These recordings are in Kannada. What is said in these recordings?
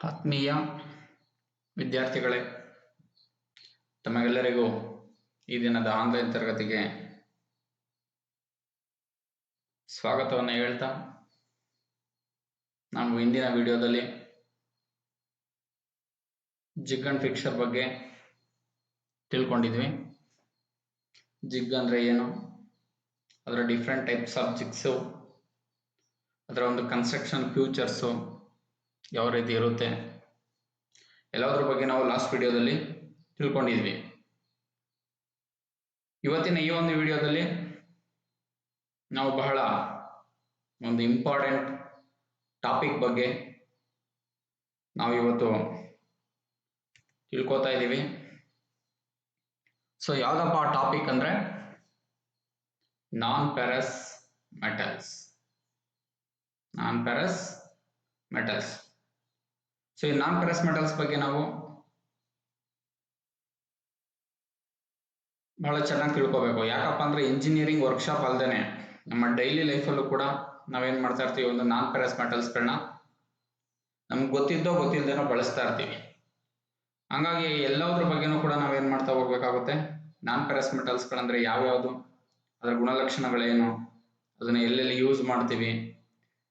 ಆತ್ಮೀಯ ವಿದ್ಯಾರ್ಥಿಗಳೇ, ತಮಗೆಲ್ಲರಿಗೂ ಈ ದಿನದ ಆನ್ಲೈನ್ ತರಗತಿಗೆ ಸ್ವಾಗತವನ್ನು ಹೇಳ್ತಾ, ನಾವು ಇಂದಿನ ವಿಡಿಯೋದಲ್ಲಿ ಜಿಗ್ ಅಂಡ್ ಫಿಕ್ಸರ್ ಬಗ್ಗೆ ತಿಳ್ಕೊಂಡಿದ್ವಿ. ಜಿಗ್ ಅಂದ್ರೆ ಏನು, ಅದರ ಡಿಫ್ರೆಂಟ್ ಟೈಪ್ಸ್ ಆಫ್ ಜಿಗ್ಸು, ಅದರ ಒಂದು ಕನ್ಸ್ಟ್ರಕ್ಷನ್ ಫ್ಯೂಚರ್ಸು ಯಾವ ರೀತಿ ಇರುತ್ತೆ, ಎಲ್ಲದರ ಬಗ್ಗೆ ನಾವು ಲಾಸ್ಟ್ ವಿಡಿಯೋದಲ್ಲಿ ತಿಳ್ಕೊಂಡಿದ್ವಿ. ಇವತ್ತಿನ ಈ ಒಂದು ವಿಡಿಯೋದಲ್ಲಿ ನಾವು ಬಹಳ ಒಂದು ಇಂಪಾರ್ಟೆಂಟ್ ಟಾಪಿಕ್ ಬಗ್ಗೆ ನಾವು ಇವತ್ತು ತಿಳ್ಕೊತಾ ಇದ್ದೀವಿ. ಸೊ ಯಾವ್ದಪ್ಪ ಟಾಪಿಕ್ ಅಂದ್ರೆ ನಾನ್ ಫೆರಸ್ ಮೆಟಲ್ಸ್. ಸೊ ಈ ನಾನ್ ಫೆರಸ್ ಮೆಟಲ್ಸ್ ಬಗ್ಗೆ ನಾವು ಬಹಳ ಚೆನ್ನಾಗಿ ತಿಳ್ಕೋಬೇಕು. ಯಾಕಪ್ಪ ಅಂದ್ರೆ ಇಂಜಿನಿಯರಿಂಗ್ ವರ್ಕ್ಶಾಪ್ ಅಲ್ದೇನೆ ನಮ್ಮ ಡೈಲಿ ಲೈಫಲ್ಲೂ ಕೂಡ ನಾವೇನ್ ಮಾಡ್ತಾ ಇರ್ತೀವಿ, ಒಂದು ನಾನ್ ಫೆರಸ್ ಮೆಟಲ್ಸ್ಗಳನ್ನ ನಮ್ಗೆ ಗೊತ್ತಿಲ್ದೇನೋ ಬಳಸ್ತಾ ಇರ್ತೀವಿ. ಹಂಗಾಗಿ ಎಲ್ಲದ್ರ ಬಗ್ಗೆನೂ ಕೂಡ ನಾವೇನ್ ಮಾಡ್ತಾ ಹೋಗ್ಬೇಕಾಗುತ್ತೆ. ನಾನ್ ಫೆರಸ್ ಮೆಟಲ್ಸ್ಗಳಂದ್ರೆ ಯಾವ್ಯಾವುದು, ಅದರ ಗುಣಲಕ್ಷಣಗಳೇನು, ಅದನ್ನ ಎಲ್ಲೆಲ್ಲಿ ಯೂಸ್ ಮಾಡ್ತೀವಿ,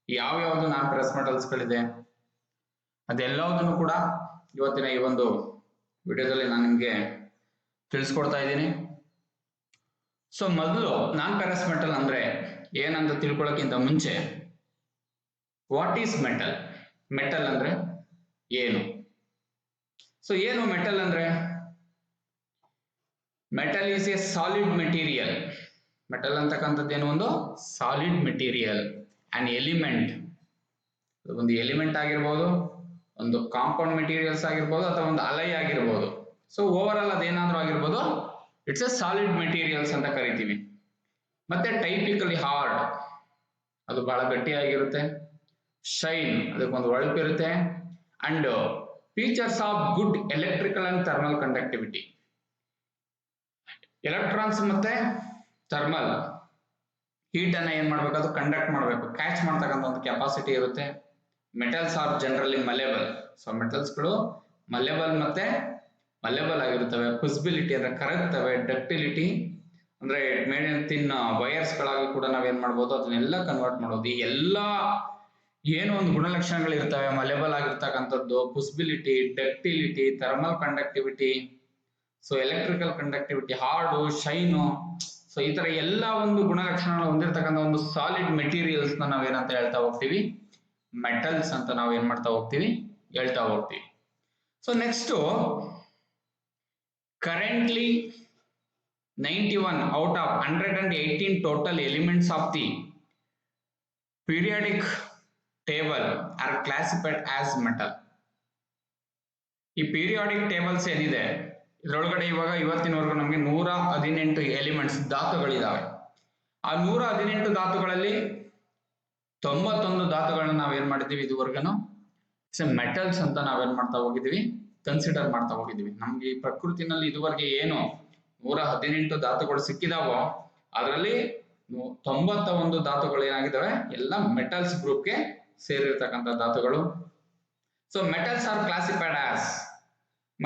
ಯಾವ್ಯಾವುದು ನಾನ್ ಫೆರಸ್ ಮೆಟಲ್ಸ್ಗಳಿದೆ, ಅದೆಲ್ಲದನ್ನು ಕೂಡ ಇವತ್ತಿನ ಈ ಒಂದು ವಿಡಿಯೋದಲ್ಲಿ ನಾನು ನಿಮಗೆ ತಿಳಿಸ್ಕೊಡ್ತಾ ಇದ್ದೀನಿ. ಸೊ ಮೊದಲು ನಾನ್ ಫೆರಸ್ ಮೆಟಲ್ ಅಂದ್ರೆ ಏನಂತ ತಿಳ್ಕೊಳ್ಳೋಕ್ಕಿಂತ ಮುಂಚೆ, ವಾಟ್ ಈಸ್ ಮೆಟಲ್? ಮೆಟಲ್ ಅಂದ್ರೆ ಏನು? ಸೊ ಏನು ಮೆಟಲ್ ಅಂದ್ರೆ? Metal is A solid material. Metal ಅಂತಕ್ಕಂಥದ್ದು ಏನು, ಒಂದು ಸಾಲಿಡ್ ಮೆಟೀರಿಯಲ್, ಆನ್ ಎಲಿಮೆಂಟ್. ಒಂದು ಎಲಿಮೆಂಟ್ ಆಗಿರ್ಬೋದು, ಒಂದು ಕಾಂಪೌಂಡ್ ಮೆಟೀರಿಯಲ್ಸ್ ಆಗಿರ್ಬೋದು, ಅಥವಾ ಒಂದು ಅಲೈ ಆಗಿರ್ಬೋದು. ಸೊ ಓವರ್ ಆಲ್ ಅದೇನಾದ್ರೂ ಆಗಿರ್ಬೋದು, ಇಟ್ಸ್ ಎ ಸಾಲಿಡ್ ಮೆಟೀರಿಯಲ್ಸ್ ಅಂತ ಕರಿತೀವಿ. ಮತ್ತೆ ಟೈಪಿಕಲಿ ಹಾರ್ಡ್, ಅದು ಬಹಳ ಗಟ್ಟಿಯಾಗಿರುತ್ತೆ. ಶೈನ್, ಅದಕ್ಕೊಂದು ಹೊಳಪಿರುತ್ತೆ. And features of good electrical and thermal conductivity. Electrons ಮತ್ತೆ ಥರ್ಮಲ್ ಹೀಟ್ ಅನ್ನ ಏನ್ ಮಾಡ್ಬೇಕು, ಅದು ಕಂಡಕ್ಟ್ ಮಾಡಬೇಕು, ಕ್ಯಾಚ್ ಮಾಡ್ತಕ್ಕಂಥ ಒಂದು ಕೆಪಾಸಿಟಿ ಇರುತ್ತೆ. Metals are generally malleable. So ಮೆಟಲ್ಸ್ಗಳು ಮಲೆಬಲ್ ಆಗಿರುತ್ತವೆ. ಫಿಸಿಬಿಲಿಟಿ ಅಂದ್ರೆ ಕರಗ್ತವೆ. ಡಕ್ಟಿಲಿಟಿ ಅಂದ್ರೆ ಮೇಲಿನ ವೈರ್ಸ್ ಗಳಾಗಿ ಕೂಡ ನಾವೇನ್ ಮಾಡ್ಬೋದು, ಅದನ್ನೆಲ್ಲ ಕನ್ವರ್ಟ್ ಮಾಡೋದು. ಈ ಎಲ್ಲಾ ಏನು ಒಂದು ಗುಣಲಕ್ಷಣಗಳು ಇರ್ತವೆ ಮಲೆಬಲ್ ಆಗಿರ್ತಕ್ಕಂಥದ್ದು, feasibility, ductility, thermal conductivity, so electrical conductivity, hard, shine, so ಈ ತರ ಎಲ್ಲ ಒಂದು ಗುಣಲಕ್ಷಣಗಳು ಹೊಂದಿರತಕ್ಕಂಥ ಒಂದು ಸಾಲಿಡ್ ಮೆಟೀರಿಯಲ್ಸ್ ನಾವೇನಂತ ಹೇಳ್ತಾ ಹೋಗ್ತೀವಿ, ಮೆಟಲ್ಸ್ ಅಂತ ನಾವು ಏನ್ ಮಾಡ್ತಾ ಹೋಗ್ತೀವಿ, ಹೇಳ್ತಾ ಹೋಗ್ತೀವಿ. So next, currently 91 out of 118 total elements of the periodic table are classified as metal. ಈ ಪೀರಿಯಾಡಿಕ್ ಟೇಬಲ್ಸ್ ಏನಿದೆ ಇದರೊಳಗಡೆ ಇವಾಗ ಇವತ್ತಿನವರೆಗೂ ನಮಗೆ 118 ಎಲಿಮೆಂಟ್ಸ್, ಧಾತುಗಳಿದಾವೆ. ಆ 118 ಧಾತುಗಳಲ್ಲಿ 91 ಧಾತುಗಳನ್ನ ನಾವೇನ್ ಮಾಡಿದೀವಿ ಇದುವರೆಗೂ ಮೆಟಲ್ಸ್ ಅಂತ ನಾವೇನ್ ಮಾಡ್ತಾ ಹೋಗಿದೀವಿ, ಕನ್ಸಿಡರ್ ಮಾಡ್ತಾ ಹೋಗಿದೀವಿ. ನಮ್ಗೆ ಈ ಪ್ರಕೃತಿನಲ್ಲಿ ಇದುವರೆಗೆ ಏನು 118 ಧಾತುಗಳು ಸಿಕ್ಕಿದಾವೋ ಅದರಲ್ಲಿ 91 ಧಾತುಗಳು ಏನಾಗಿದ್ದಾವೆ, ಎಲ್ಲ ಮೆಟಲ್ಸ್ ಗ್ರೂಪ್ಗೆ ಸೇರಿರ್ತಕ್ಕಂಥ ಧಾತುಗಳು. So metals are classified as,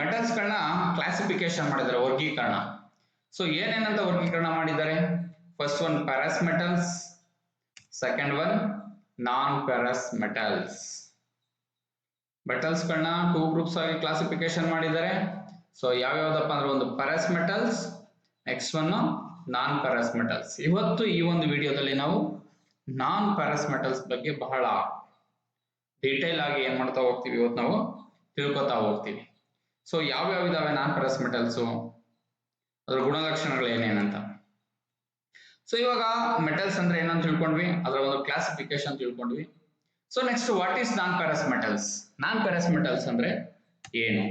metals ಗಳನ್ನ ಕ್ಲಾಸಿಫಿಕೇಶನ್ ಮಾಡಿದ್ದಾರೆ, ವರ್ಗೀಕರಣ. ಸೊ ಏನೇನಂತ ವರ್ಗೀಕರಣ ಮಾಡಿದ್ದಾರೆ? First one ferrous metals, second one non ferrous metals. Metals ಗಳನ್ನ 2 ಗ್ರೂಪ್ಸ್ ಆಗಿ ಕ್ಲಾಸಿಫಿಕೇಶನ್ ಮಾಡಿದ್ದಾರೆ. ಸೊ ಯಾವ್ಯಾವ್ದಪ್ಪ ಅಂದ್ರೆ ಒಂದು ferrous metals, next one non ferrous metals. ಇವತ್ತು ಈ ಒಂದು ವಿಡಿಯೋದಲ್ಲಿ ನಾವು ನಾನ್ ಫೆರಸ್ ಮೆಟಲ್ಸ್ ಬಗ್ಗೆ ಬಹಳ ಡೀಟೇಲ್ ಆಗಿ ಏನ್ ಮಾಡ್ತಾ ಹೋಗ್ತೀವಿ, ಇವತ್ತು ನಾವು ತಿಳ್ಕೊತಾ ಹೋಗ್ತೀವಿ. ಸೊ ಯಾವ್ಯಾವ ಇದಾವೆ ನಾನ್ ಫೆರಸ್ ಮೆಟಲ್ಸ್, ಅದರ ಗುಣಲಕ್ಷಣಗಳು ಏನೇನಂತ. ಸೊ ಇವಾಗ ಮೆಟಲ್ಸ್ ಅಂದ್ರೆ ಏನಂತ ತಿಳ್ಕೊಂಡ್ವಿ, ಅದರ ಒಂದು ಕ್ಲಾಸಿಫಿಕೇಶನ್ ತಿಳ್ಕೊಂಡ್ವಿ. So next, what is non ferrous metals? Non ferrous metals ಅಂದ್ರೆ ಏನು?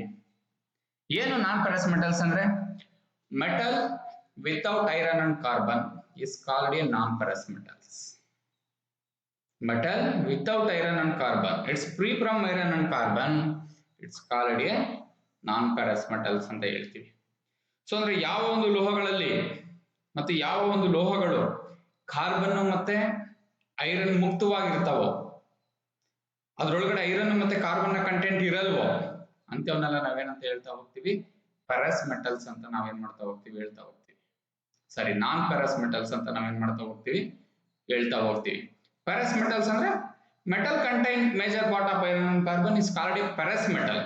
ನಾನ್ ಫೆರಸ್ ಮೆಟಲ್ಸ್ ಅಂದ್ರೆ metal without iron and carbon is called a non-ferrous metals. Metal without iron and carbon, it's free from iron and carbon, it's called a non-ferrous metals ಅಂತ ಹೇಳ್ತೀವಿ. ಸೊ ಅಂದ್ರೆ ಯಾವ ಒಂದು ಲೋಹಗಳಲ್ಲಿ ಮತ್ತೆ ಯಾವ ಒಂದು ಲೋಹಗಳು ಕಾರ್ಬನ್ ಮತ್ತೆ ಐರನ್ ಮುಕ್ತವಾಗಿರ್ತಾವೋ ಅದ್ರೊಳಗಡೆ ಐರನ್ ಮತ್ತೆ ಕಾರ್ಬನ್ ಕಂಟೆಂಟ್ ಇರಲ್ವೋ ಅಂತವನ್ನೆಲ್ಲ ನಾವೇನಂತ ಹೇಳ್ತಾ ಹೋಗ್ತೀವಿ, ಪೆರಸ್ ಮೆಟಲ್ಸ್ ಅಂತ ನಾವೇನ್ ಮಾಡ್ತಾ ಹೋಗ್ತೀವಿ ಹೇಳ್ತಾ ಹೋಗ್ತೀವಿ. ಸಾರಿ, ನಾನ್ ಪೆರಸ್ ಮೆಟಲ್ಸ್ ಅಂತ ನಾವೇನ್ ಮಾಡ್ತಾ ಹೋಗ್ತೀವಿ ಹೇಳ್ತಾ ಹೋಗ್ತೀವಿ. ಪೆರಸ್ ಮೆಟಲ್ಸ್ ಅಂದ್ರೆ metal contain major part of iron and carbon is called a ferrous metal.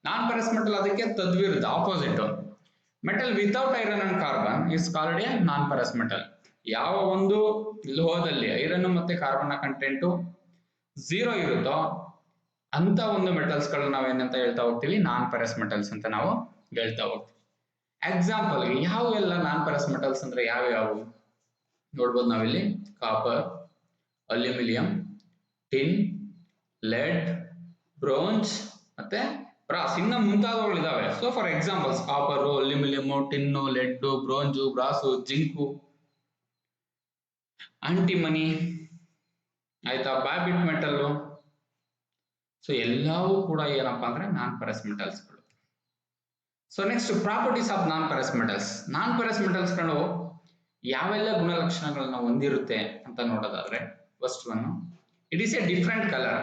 Non ferrous metal ಅದಕ್ಕೆ ತದ್ವಿರುದ್ಧ, opposite. Metal without iron and carbon is called a non ferrous metal. ಯಾವ ಒಂದು ಲೋಹದಲ್ಲಿ ಐರನ್ ಮತ್ತೆ ಕಾರ್ಬನ್ ಕಂಟೆಂಟ್ 0 ಇರುತ್ತೋ ಅಂತ ಒಂದು ಮೆಟಲ್ಸ್ ಗಳು ನಾವೇನಂತ ಹೇಳ್ತಾ ಹೋಗ್ತೀವಿ, ನಾನ್ ಪೆರಸ್ ಮೆಟಲ್ಸ್ ಅಂತ ನಾವು ಹೇಳ್ತಾ ಹೋಗ್ತೀವಿ. ಎಕ್ಸಾಂಪಲ್ ಯಾವೆಲ್ಲ ನಾನ್ ಪೆರಸ್ ಮೆಟಲ್ಸ್ ಅಂದ್ರೆ ಯಾವ್ಯಾವು ನೋಡ್ಬೋದು ನಾವಿಲ್ಲಿ. Copper, aluminium, tin, lead, bronze ಮತ್ತೆ ಬ್ರಾಸ್, ಇನ್ನ ಮುಂತಾದವುಗಳಿದಾವೆ. So for examples copper, aluminium, tin, lead, bronze, brass, zinc, antimony, ಆಯ್ತಾ, ಬ್ಯಾಬಿಟ್ ಮೆಟಲ್. ಸೊ ಎಲ್ಲವೂ ಕೂಡ ಏನಪ್ಪಾ ಅಂದ್ರೆ ನಾನ್ ಪೆರಸ್ ಮೆಟಲ್ಸ್ ಗಳು. So next properties of non ferrous metals. Non ferrous metals ಗಳು ಯಾವೆಲ್ಲ ಗುಣಲಕ್ಷಣಗಳನ್ನ ಹೊಂದಿರುತ್ತೆ ಅಂತ ನೋಡೋದಾದ್ರೆ, first one, it is a different colour.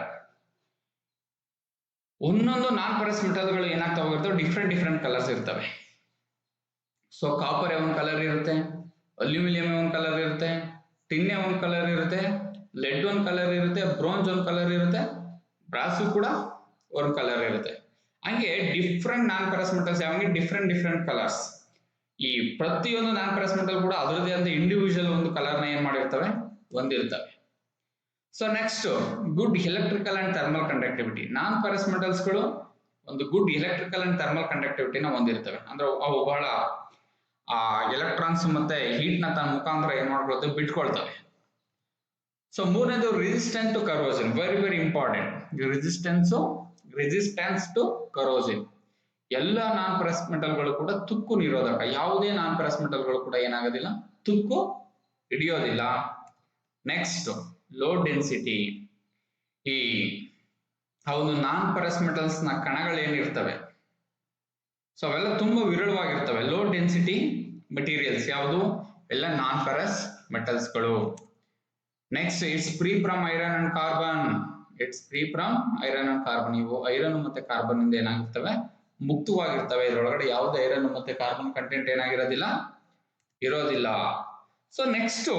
ಒಂದೊಂದು ನಾನ್ ಪೆರಸ್ ಮೆಟಲ್ ಗಳು ಏನಾಗ್ತಾ ಹೋಗಿರ್ತವೆ, ಡಿಫ್ರೆಂಟ್ ಕಲರ್ಸ್ ಇರ್ತವೆ. ಸೊ ಕಾಪರ್ ಒಂದು ಕಲರ್ ಇರುತ್ತೆ, ಅಲ್ಯೂಮಿನಿಯಂ ಒಂದು ಕಲರ್ ಇರುತ್ತೆ, ಟಿನ್ ಒಂದು ಕಲರ್ ಇರುತ್ತೆ, ಲೆಡ್ ಒಂದು ಕಲರ್ ಇರುತ್ತೆ, ಬ್ರೋಂಜ್ ಒಂದು ಕಲರ್ ಇರುತ್ತೆ, ಬ್ರಾಸು ಕೂಡ ಒಂದು ಕಲರ್ ಇರುತ್ತೆ. ಹಂಗೆ ಡಿಫ್ರೆಂಟ್ ನಾನ್ ಪೆರಸ್ ಮೆಟಲ್ಸ್ ಯಾವಂಗೆ ಡಿಫ್ರೆಂಟ್ ಕಲರ್ಸ್. ಈ ಪ್ರತಿಯೊಂದು ನಾನ್ ಪೆರಸ್ ಮೆಟಲ್ ಕೂಡ ಅದರದೇ ಆದ ಇಂಡಿವಿಜುವಲ್ ಒಂದು ಕಲರ್ ನ ಏನ್ ಮಾಡಿರ್ತವೆ, ಹೊಂದಿರ್ತವೆ. So next, good electrical and thermal conductivity. Non ferrous metals ಗಳು ಒಂದು ಗುಡ್ ಎಲೆಕ್ಟ್ರಿಕಲ್ ಅಂಡ್ ಥರ್ಮಲ್ ಕಂಡಕ್ಟಿವಿಟಿನ ಹೊಂದಿರ್ತವೆ. ಅಂದ್ರೆ ಅವು ಬಹಳ ಎಲೆಕ್ಟ್ರಾನ್ಸ್ ಮತ್ತೆ ಹೀಟ್ ನ ತನ್ನ ಮುಖಾಂತರ ಏನ್ ಮಾಡ್ಕೊಳ್ತವೆ, ಬಿಟ್ಕೊಳ್ತವೆ. ಸೊ ಮೂರನೇದು resistant to corrosion, very important. Resistance to corrosion. ಎಲ್ಲ ನಾನ್ ಪೆರಸ್ ಮೆಟಲ್ ಗಳು ಕೂಡ ತುಕ್ಕು ನಿರೋಧಕ. ಯಾವುದೇ ನಾನ್ ಪೆರಸ್ ಮೆಟಲ್ ಗಳು ಕೂಡ ಏನಾಗೋದಿಲ್ಲ, ತುಕ್ಕು ಹಿಡಿಯೋದಿಲ್ಲ. Next, low density. ಈ ಒಂದು ನಾನ್ ಪೆರಸ್ ಮೆಟಲ್ಸ್ ನ ಕಣಗಳು ಏನಿರ್ತವೆ, ಸೊ ಅವೆಲ್ಲ ತುಂಬಾ ವಿರಳವಾಗಿರ್ತವೆ. ಲೋ ಡೆನ್ಸಿಟಿ ಮೆಟೀರಿಯಲ್ಸ್ ಯಾವುದು, ಎಲ್ಲ ನಾನ್ ಪೆರಸ್ ಮೆಟಲ್ಸ್ ಗಳು. Next, it's free from iron and carbon. ಇವು ಐರನ್ ಮತ್ತೆ ಕಾರ್ಬನ್ ಇಂದ ಏನಾಗಿರ್ತವೆ, ಮುಕ್ತವಾಗಿರ್ತವೆ. ಇದರೊಳಗಡೆ ಯಾವುದೇ ಐರನ್ ಮತ್ತೆ ಕಾರ್ಬನ್ ಕಂಟೆಂಟ್ ಏನಾಗಿರೋದಿಲ್ಲ, ಇರೋದಿಲ್ಲ. So next,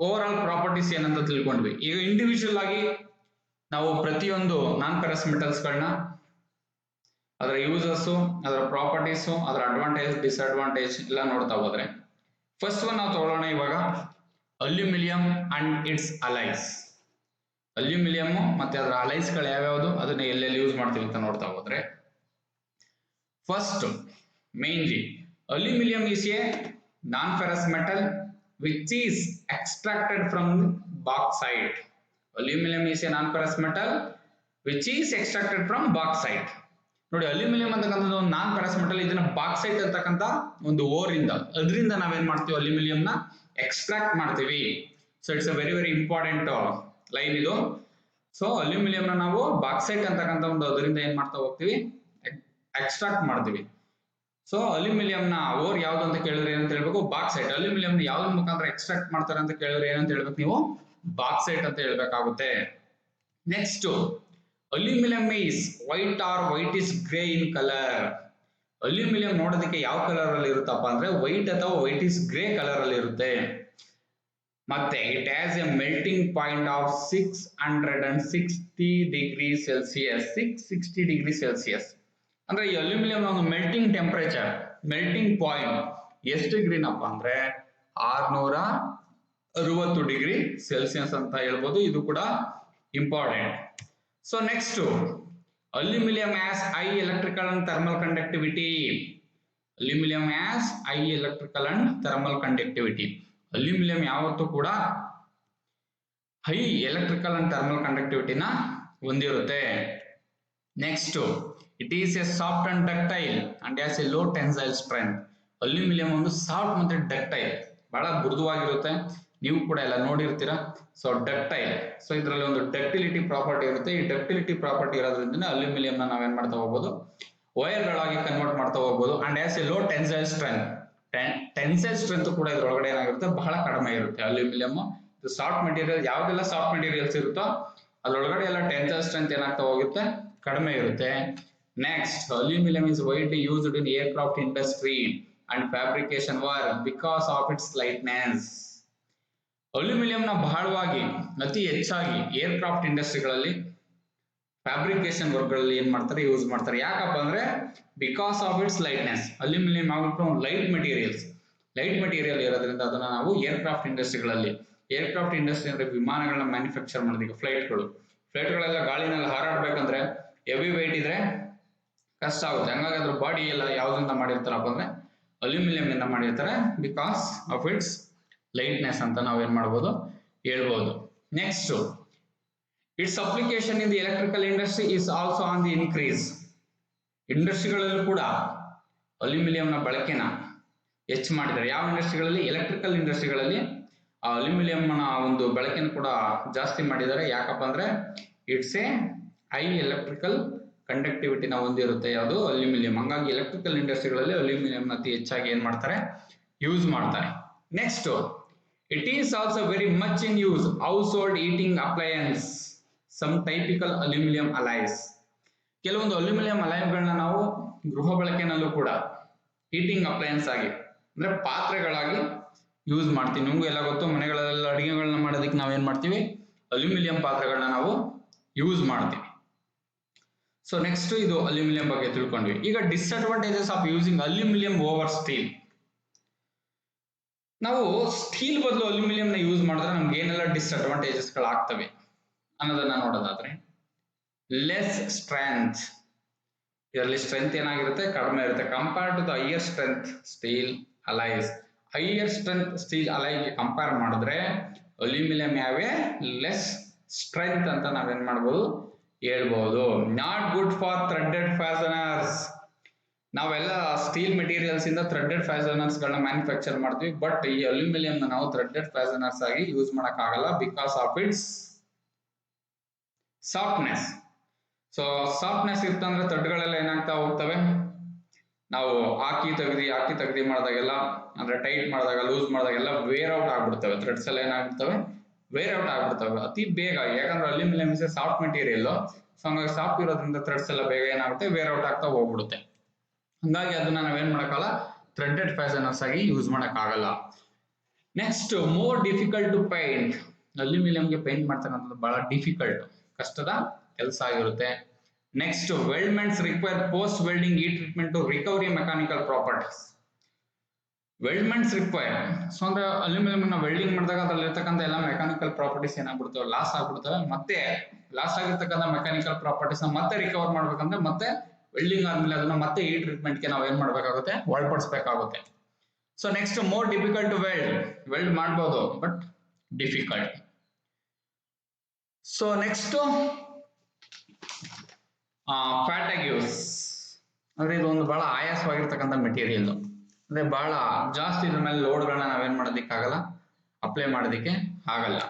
over all properties ಏನಂತ ತಿಳ್ಕೊಂಡ್ವಿ. ಈಗ ಇಂಡಿವಿಜುವಲ್ ಆಗಿ ನಾವು ಪ್ರತಿಯೊಂದು ನಾನ್ ಪೆರಸ್ ಮೆಟಲ್ಸ್ ಗಳನ್ನ, ಅದರ ಯೂಸಸ್, ಅದರ ಪ್ರಾಪರ್ಟೀಸ್, ಅದರ ಅಡ್ವಾಂಟೇಜ್, ಡಿಸ್ಅಡ್ವಾಂಟೇಜ್ ಎಲ್ಲ ನೋಡ್ತಾ ಹೋದ್ರೆ, ಫಸ್ಟ್ ಒನ್ ನಾವು ತಗೊಳ್ಳೋಣ ಇವಾಗ, aluminium and its alloys. Aluminium ಮತ್ತೆ ಅದರ ಅಲೈಸ್ ಗಳು ಯಾವ್ಯಾವುದು, ಅದನ್ನ ಎಲ್ಲೆಲ್ಲಿ ಯೂಸ್ ಮಾಡ್ತೀವಿ ಅಂತ ನೋಡ್ತಾ ಹೋದ್ರೆ, first mainly aluminium is A non ferrous metal which is extracted from bauxite. Aluminum is a non-ferrous metal which is extracted from bauxite. ನೋಡಿ, ಅಲ್ಯೂಮಿನಿಯಂ ಅಂತಕ್ಕಂಥದ್ದು ಒಂದು ನಾನ್ ಫೆರಸ್ ಮೆಟಲ್. ಇದನ್ನ ಬಾಕ್ಸೈಟ್ ಅಂತಕ್ಕಂಥ ಒಂದು ಓರ್ ಇಂದ, ಅದರಿಂದ ನಾವೇನ್ ಮಾಡ್ತೀವಿ, ಅಲ್ಯೂಮಿನಿಯಂ ನ ಎಕ್ಸ್ಟ್ರಾಕ್ಟ್ ಮಾಡ್ತೀವಿ. So it's a very important line ಇದು. ಸೊ ಅಲ್ಯೂಮಿನಿಯಂ ನ ನಾವು ಬಾಕ್ಸೈಟ್ ಅಂತಕ್ಕಂಥ ಒಂದು ಅದರಿಂದ ಏನ್ ಮಾಡ್ತಾ ಹೋಗ್ತೀವಿ, ಎಕ್ಸ್ಟ್ರಾಕ್ಟ್ ಮಾಡ್ತೀವಿ. ಸೊ ಅಲ್ಯೂಮಿನಿಯಂ ನ ಓರ್ ಯಾವ್ದು ಅಂತ ಕೇಳಿದ್ರೆ ಏನಂತ ಹೇಳ್ಬೇಕು, ಬಾಕ್ಸೈಟ್. ಅಲ್ಯೂಮಿನಿಯಂ ಯಾವ್ದ್ರ ಮುಖಾಂತರ ಎಕ್ಸ್ಟ್ರಾಕ್ಟ್ ಮಾಡ್ತಾರೆ ಅಂತ ಕೇಳಿದ್ರೆ ಏನಂತ ಹೇಳ್ಬೇಕು ನೀವು, ಬಾಕ್ಸೈಟ್ ಅಂತ ಹೇಳ್ಬೇಕಾಗುತ್ತೆ. Next, aluminium is white or whitish grey in colour. Aluminium ನೋಡೋದಕ್ಕೆ ಯಾವ ಕಲರ್ ಅಲ್ಲಿ ಇರುತ್ತಪ್ಪ ಅಂದ್ರೆ ವೈಟ್ ಅಥವಾ ವೈಟಿಶ್ ಗ್ರೇ ಕಲರ್ ಅಲ್ಲಿ ಇರುತ್ತೆ. ಮತ್ತೆ it has A melting point of 660 degree Celsius. 660 degree Celsius ಅಂದ್ರೆ ಈ ಅಲ್ಯೂಮಿನಿಯಂ ಒಂದು ಮೆಲ್ಟಿಂಗ್ ಟೆಂಪರೇಚರ್, ಮೆಲ್ಟಿಂಗ್ ಪಾಯಿಂಟ್ ಎಷ್ಟು ಡಿಗ್ರಿನಪ್ಪ ಅಂದ್ರೆ 660 ಡಿಗ್ರಿ ಸೆಲ್ಸಿಯಸ್ ಅಂತ ಹೇಳ್ಬೋದು. ಇದು ಕೂಡ important. So next, aluminium has high electrical and thermal conductivity. Aluminium has high electrical and thermal conductivity. Aluminium ಯಾವತ್ತೂ ಕೂಡ ಹೈ ಎಲೆಕ್ಟ್ರಿಕಲ್ ಅಂಡ್ ಥರ್ಮಲ್ ಕಂಡಕ್ಟಿವಿಟಿನ ಹೊಂದಿರುತ್ತೆ. Next, it is a soft and ductile and has a low tensile strength. Aluminium ಒಂದು ಸಾಫ್ಟ್ ಮತ್ತೆ ಡಕ್ಟೈಲ್, ಬಹಳ ಮೃದುವಾಗಿರುತ್ತೆ. ನೀವು ಕೂಡ ಎಲ್ಲ ನೋಡಿರ್ತೀರಾ. ಸೊ ಡಕ್ಟೈಲ್, ಸೊ ಇದರಲ್ಲಿ ಒಂದು ಡಕ್ಟಿಲಿಟಿ ಪ್ರಾಪರ್ಟಿ ಇರುತ್ತೆ. ಈ ಡಕ್ಟಿಲಿಟಿ ಪ್ರಾಪರ್ಟಿ ಇರೋದ್ರಿಂದ ಅಲ್ಯೂಮಿನಿಯಂ ನ ನಾವೇನ್ ಮಾಡ್ತಾ ಹೋಗ್ಬೋದು, ವೈರ್ ಗಳಾಗಿ ಕನ್ವರ್ಟ್ ಮಾಡ್ತಾ ಹೋಗ್ಬೋದು. And has a low tensile strength. Tensile strength ಕೂಡ ಇದ್ರೊಳಗಡೆ ಏನಾಗಿರುತ್ತೆ, ಬಹಳ ಕಡಿಮೆ ಇರುತ್ತೆ. ಅಲ್ಯೂಮಿನಿಯಂ ಇದು ಸಾಫ್ಟ್ ಮೆಟೀರಿಯಲ್. ಯಾವ್ದೆಲ್ಲ ಸಾಫ್ಟ್ ಮೆಟೀರಿಯಲ್ಸ್ ಇರುತ್ತೋ ಅದ್ರೊಳಗಡೆ ಎಲ್ಲ ಟೆನ್ಸೈಲ್ ಸ್ಟ್ರೆಂತ್ ಏನಾಗ್ತಾ ಹೋಗುತ್ತೆ, ಕಡಿಮೆ ಇರುತ್ತೆ. Next, aluminium is widely used in aircraft industry and fabrication work because of its lightness. ಅಲ್ಯೂಮಿನಿಯಂನ ಬಹಳವಾಗಿ ಅತಿ ಹೆಚ್ಚಾಗಿ ಏರ್ಕ್ರಾಫ್ಟ್ ಇಂಡಸ್ಟ್ರಿಗಳಲ್ಲಿ, ಫ್ಯಾಬ್ರಿಕೇಶನ್ ವರ್ಕ್ಗಳಲ್ಲಿ ಏನ್ ಮಾಡ್ತಾರೆ, ಯೂಸ್ ಮಾಡ್ತಾರೆ. ಯಾಕಪ್ಪ ಅಂದ್ರೆ because of its lightness. Aluminium ಆಗ್ಬಿಟ್ಟು ಲೈಟ್ ಮೆಟೀರಿಯಲ್ ಇರೋದ್ರಿಂದ ಅದನ್ನ ನಾವು ಏರ್ಕ್ರಾಫ್ಟ್ ಇಂಡಸ್ಟ್ರಿಗಳಲ್ಲಿ, ಏರ್ಕ್ರಾಫ್ಟ್ ಇಂಡಸ್ಟ್ರಿ ಅಂದ್ರೆ ವಿಮಾನಗಳನ್ನ ಮ್ಯಾನುಫ್ಯಾಕ್ಚರ್ ಮಾಡೋದಕ್ಕೆ, ಫ್ಲೈಟ್ಗಳೆಲ್ಲ ಗಾಳಿನಲ್ಲಿ ಹಾರಾಡ್ಬೇಕಂದ್ರೆ ಹೆವಿ ವೆಯ್ಟ್ ಇದ್ರೆ ಕಷ್ಟ ಆಗುತ್ತೆ. ಹಂಗಾಗಿ ಅದ್ರ ಬಾಡಿ ಎಲ್ಲ ಯಾವ್ದ್ರಿಂದ ಮಾಡಿರ್ತಾರಪ್ಪ ಅಂದ್ರೆ ಅಲ್ಯೂಮಿನಿಯಂ ಇಂದ ಮಾಡಿರ್ತಾರೆ, ಬಿಕಾಸ್ ಆಫ್ ಇಟ್ಸ್ ಲೈಟ್ನೆಸ್ ಅಂತ ನಾವೇನ್ ಮಾಡ್ಬೋದು, ಹೇಳ್ಬೋದು. Next, its application in the electrical industry is also on the increase. ಇಂಡಸ್ಟ್ರಿಗಳಲ್ಲೂ ಕೂಡ ಅಲ್ಯೂಮಿನಿಯಂನ ಬಳಕೆನ ಹೆಚ್ಚು ಮಾಡಿದ್ದಾರೆ. ಯಾವ ಇಂಡಸ್ಟ್ರಿಗಳಲ್ಲಿ? ಎಲೆಕ್ಟ್ರಿಕಲ್ ಇಂಡಸ್ಟ್ರಿಗಳಲ್ಲಿ ಅಲ್ಯೂಮಿನಿಯಂನ ಒಂದು ಬಳಕೆನ ಕೂಡ ಜಾಸ್ತಿ ಮಾಡಿದ್ದಾರೆ. ಯಾಕಪ್ಪ ಅಂದ್ರೆ ಇಟ್ಸ್ ಎ ಹೈ ಎಲೆಕ್ಟ್ರಿಕಲ್ ಕಂಡಕ್ಟಿವಿಟಿನ ಹೊಂದಿರುತ್ತೆ, ಯಾವುದು? ಅಲ್ಯೂಮಿನಿಯಂ. ಹಂಗಾಗಿ ಎಲೆಕ್ಟ್ರಿಕಲ್ ಇಂಡಸ್ಟ್ರಿಗಳಲ್ಲಿ ಅಲ್ಯೂಮಿನಿಯಂ ಅತಿ ಹೆಚ್ಚಾಗಿ ಏನ್ ಮಾಡ್ತಾರೆ, ಯೂಸ್ ಮಾಡ್ತಾರೆ. Next, it is also very much in use household heating appliances some typical aluminium alloys. ಕೆಲವೊಂದು ಅಲ್ಯೂಮಿನಿಯಂ ಅಲೈನ್ಗಳನ್ನ ನಾವು ಗೃಹ ಬಳಕೆನಲ್ಲೂ ಕೂಡ ಹೀಟಿಂಗ್ ಅಪ್ಲಯನ್ಸ್ ಆಗಿ ಅಂದ್ರೆ ಪಾತ್ರೆಗಳಾಗಿ ಯೂಸ್ ಮಾಡ್ತೀವಿ. ನಿಮಗೂ ಎಲ್ಲ ಗೊತ್ತು, ಮನೆಗಳೆಲ್ಲ ಅಡಿಗೆಗಳನ್ನ ಮಾಡೋದಕ್ಕೆ ನಾವೇನ್ ಮಾಡ್ತೀವಿ, ಅಲ್ಯೂಮಿನಿಯಂ ಪಾತ್ರೆಗಳನ್ನ ನಾವು ಯೂಸ್ ಮಾಡ್ತೀವಿ. ಸೊ ನೆಕ್ಸ್ಟ್, ಇದು ಅಲ್ಯೂಮಿನಿಯಂ ಬಗ್ಗೆ ತಿಳ್ಕೊಂಡ್ವಿ. ಈಗ disadvantages of using aluminium over steel. ನಾವು ಸ್ಟೀಲ್ ಬದಲು ಅಲ್ಯೂಮಿನಿಯಂ ನ ಯೂಸ್ ಮಾಡಿದ್ರೆ ನಮ್ಗೆ ಏನೆಲ್ಲ ಡಿಸ್ಅಡ್ವಾಂಟೇಜಸ್ ಗಳಾಗ್ತವೆ ಅನ್ನೋದನ್ನ ನೋಡೋದಾದ್ರೆ, ಲೆಸ್ ಸ್ಟ್ರೆಂತ್. ಇದರಲ್ಲಿ ಸ್ಟ್ರೆಂತ್ ಏನಾಗಿರುತ್ತೆ, ಕಡಿಮೆ ಇರುತ್ತೆ compare to the higher strength steel alloys. Higher strength steel ಅಲೈಗೆ ಕಂಪೇರ್ ಮಾಡಿದ್ರೆ ಅಲ್ಯೂಮಿನಿಯಂ ಯಾವೇ ಲೆಸ್ ಸ್ಟ್ರೆಂತ್ ಅಂತ ನಾವೇನ್ ಮಾಡ್ಬೋದು, ಹೇಳ್ಬೋದು. Not good for threaded fasteners. ನಾವೆಲ್ಲ ಸ್ಟೀಲ್ ಮೆಟೀರಿಯಲ್ಸ್ ಇಂದ ಥ್ರೆಡೆಡ್ ಫ್ಯಾಸನರ್ಸ್ ಗಳನ್ನ ಮ್ಯಾನುಫ್ಯಾಕ್ಚರ್ ಮಾಡ್ತೀವಿ, ಬಟ್ ಈ ಅಲ್ಯೂಮಿನಿಯಂ ನಾವು ಥ್ರೆಡೆಡ್ ಫ್ಯಾಸನರ್ಸ್ ಆಗಿ ಯೂಸ್ ಮಾಡಕ್ ಆಗಲ್ಲ, because of it's softness. So softness ಇತ್ತಂದ್ರೆ ಥ್ರೆಡ್ಗಳೆಲ್ಲ ಏನಾಗ್ತಾ ಹೋಗ್ತವೆ, ನಾವು ಹಾಕಿ ತೆಗ್ದಿ ಮಾಡಿದಾಗೆಲ್ಲ, ಅಂದ್ರೆ ಟೈಟ್ ಮಾಡಿದಾಗ, ಲೂಸ್ ಮಾಡಿದಾಗೆಲ್ಲ ವೇರ್ ಔಟ್ ಆಗ್ಬಿಡ್ತವೆ. ಥ್ರೆಡ್ಸ್ ಎಲ್ಲ ಏನಾಗ್ಬಿಡ್ತವೆ, ವೇರ್ ಔಟ್ ಆಗ್ಬಿಡ್ತವೆ ಅತಿ ಬೇಗ. ಯಾಕಂದ್ರೆ aluminium is soft material. So ಹಂಗಾಗಿ ಸಾಫ್ಟ್ ಇರೋದ್ರಿಂದ ಥ್ರೆಡ್ಸ್ ಎಲ್ಲ ಬೇಗ ಏನಾಗುತ್ತೆ, ವೇರ್ ಔಟ್ ಆಗ್ತಾ ಹೋಗ್ಬಿಡುತ್ತೆ. ಹಂಗಾಗಿ ಅದನ್ನ ನಾವೇನ್ ಮಾಡಕ್ಕಾಗಲ್ಲ, ಥ್ರೆಡೆಡ್ ಫ್ಯಾಸನರ್ಸ್ ಆಗಿ ಯೂಸ್ ಮಾಡಕ್ ಆಗಲ್ಲ. Next, more difficult to paint. ಅಲ್ಯೂಮಿನಿಯಂಗೆ ಪೇಂಟ್ ಮಾಡ್ತಕ್ಕಂಥದ್ದು ಬಹಳ ಡಿಫಿಕಲ್ಟ್, ಕಷ್ಟದ ಕೆಲಸ ಆಗಿರುತ್ತೆ. Next, weldments require post welding heat treatment to recovery mechanical properties. Weldments require. So ಅಂದ್ರೆ ಅಲ್ಯೂಮಿನಿಯಂ ನ ವೆಲ್ಡಿಂಗ್ ಮಾಡಿದಾಗ ಅದ್ರಲ್ಲಿ ಇರ್ತಕ್ಕಂಥ ಎಲ್ಲ ಮೆಕ್ಯಾನಿಕಲ್ ಪ್ರಾಪರ್ಟೀಸ್ ಏನಾಗ್ಬಿಡ್ತವೆ, ಲಾಸ್ ಆಗ್ಬಿಡ್ತವೆ. ಮತ್ತೆ ಲಾಸ್ ಆಗಿರ್ತಕ್ಕಂಥ ಮೆಕ್ಯಾನಿಕಲ್ ಪ್ರಾಪರ್ಟೀಸ್ ನ ಮತ್ತೆ ರಿಕವರ್ ಮಾಡ್ಬೇಕಂದ್ರೆ ಮತ್ತೆ ವೆಲ್ಡಿಂಗ್ ಆದ್ಮೇಲೆ ಅದನ್ನ ಮತ್ತೆ ಹೀಟ್ ಟ್ರೀಟ್ಮೆಂಟ್ ಗೆ ನಾವು ಏನ್ ಮಾಡ್ಬೇಕಾಗುತ್ತೆ, ಒಳಪಡಿಸಬೇಕಾಗುತ್ತೆ. So next, more difficult to weld ಮಾಡ್ಬೋದು, but difficult. So next, fatigues ಅಂದ್ರೆ ಇದು ಒಂದು ಬಹಳ ಆಯಾಸವಾಗಿರ್ತಕ್ಕಂಥ ಮೆಟೀರಿಯಲ್. ಅಂದ್ರೆ ಬಹಳ ಜಾಸ್ತಿ ಇದ್ರ ಮೇಲೆ ಲೋಡ್ಗಳನ್ನ ನಾವೇನ್ ಮಾಡೋದಿಕ್ಕೆ ಆಗಲ್ಲ, ಅಪ್ಲೈ ಮಾಡೋದಿಕ್ಕೆ ಆಗಲ್ಲ.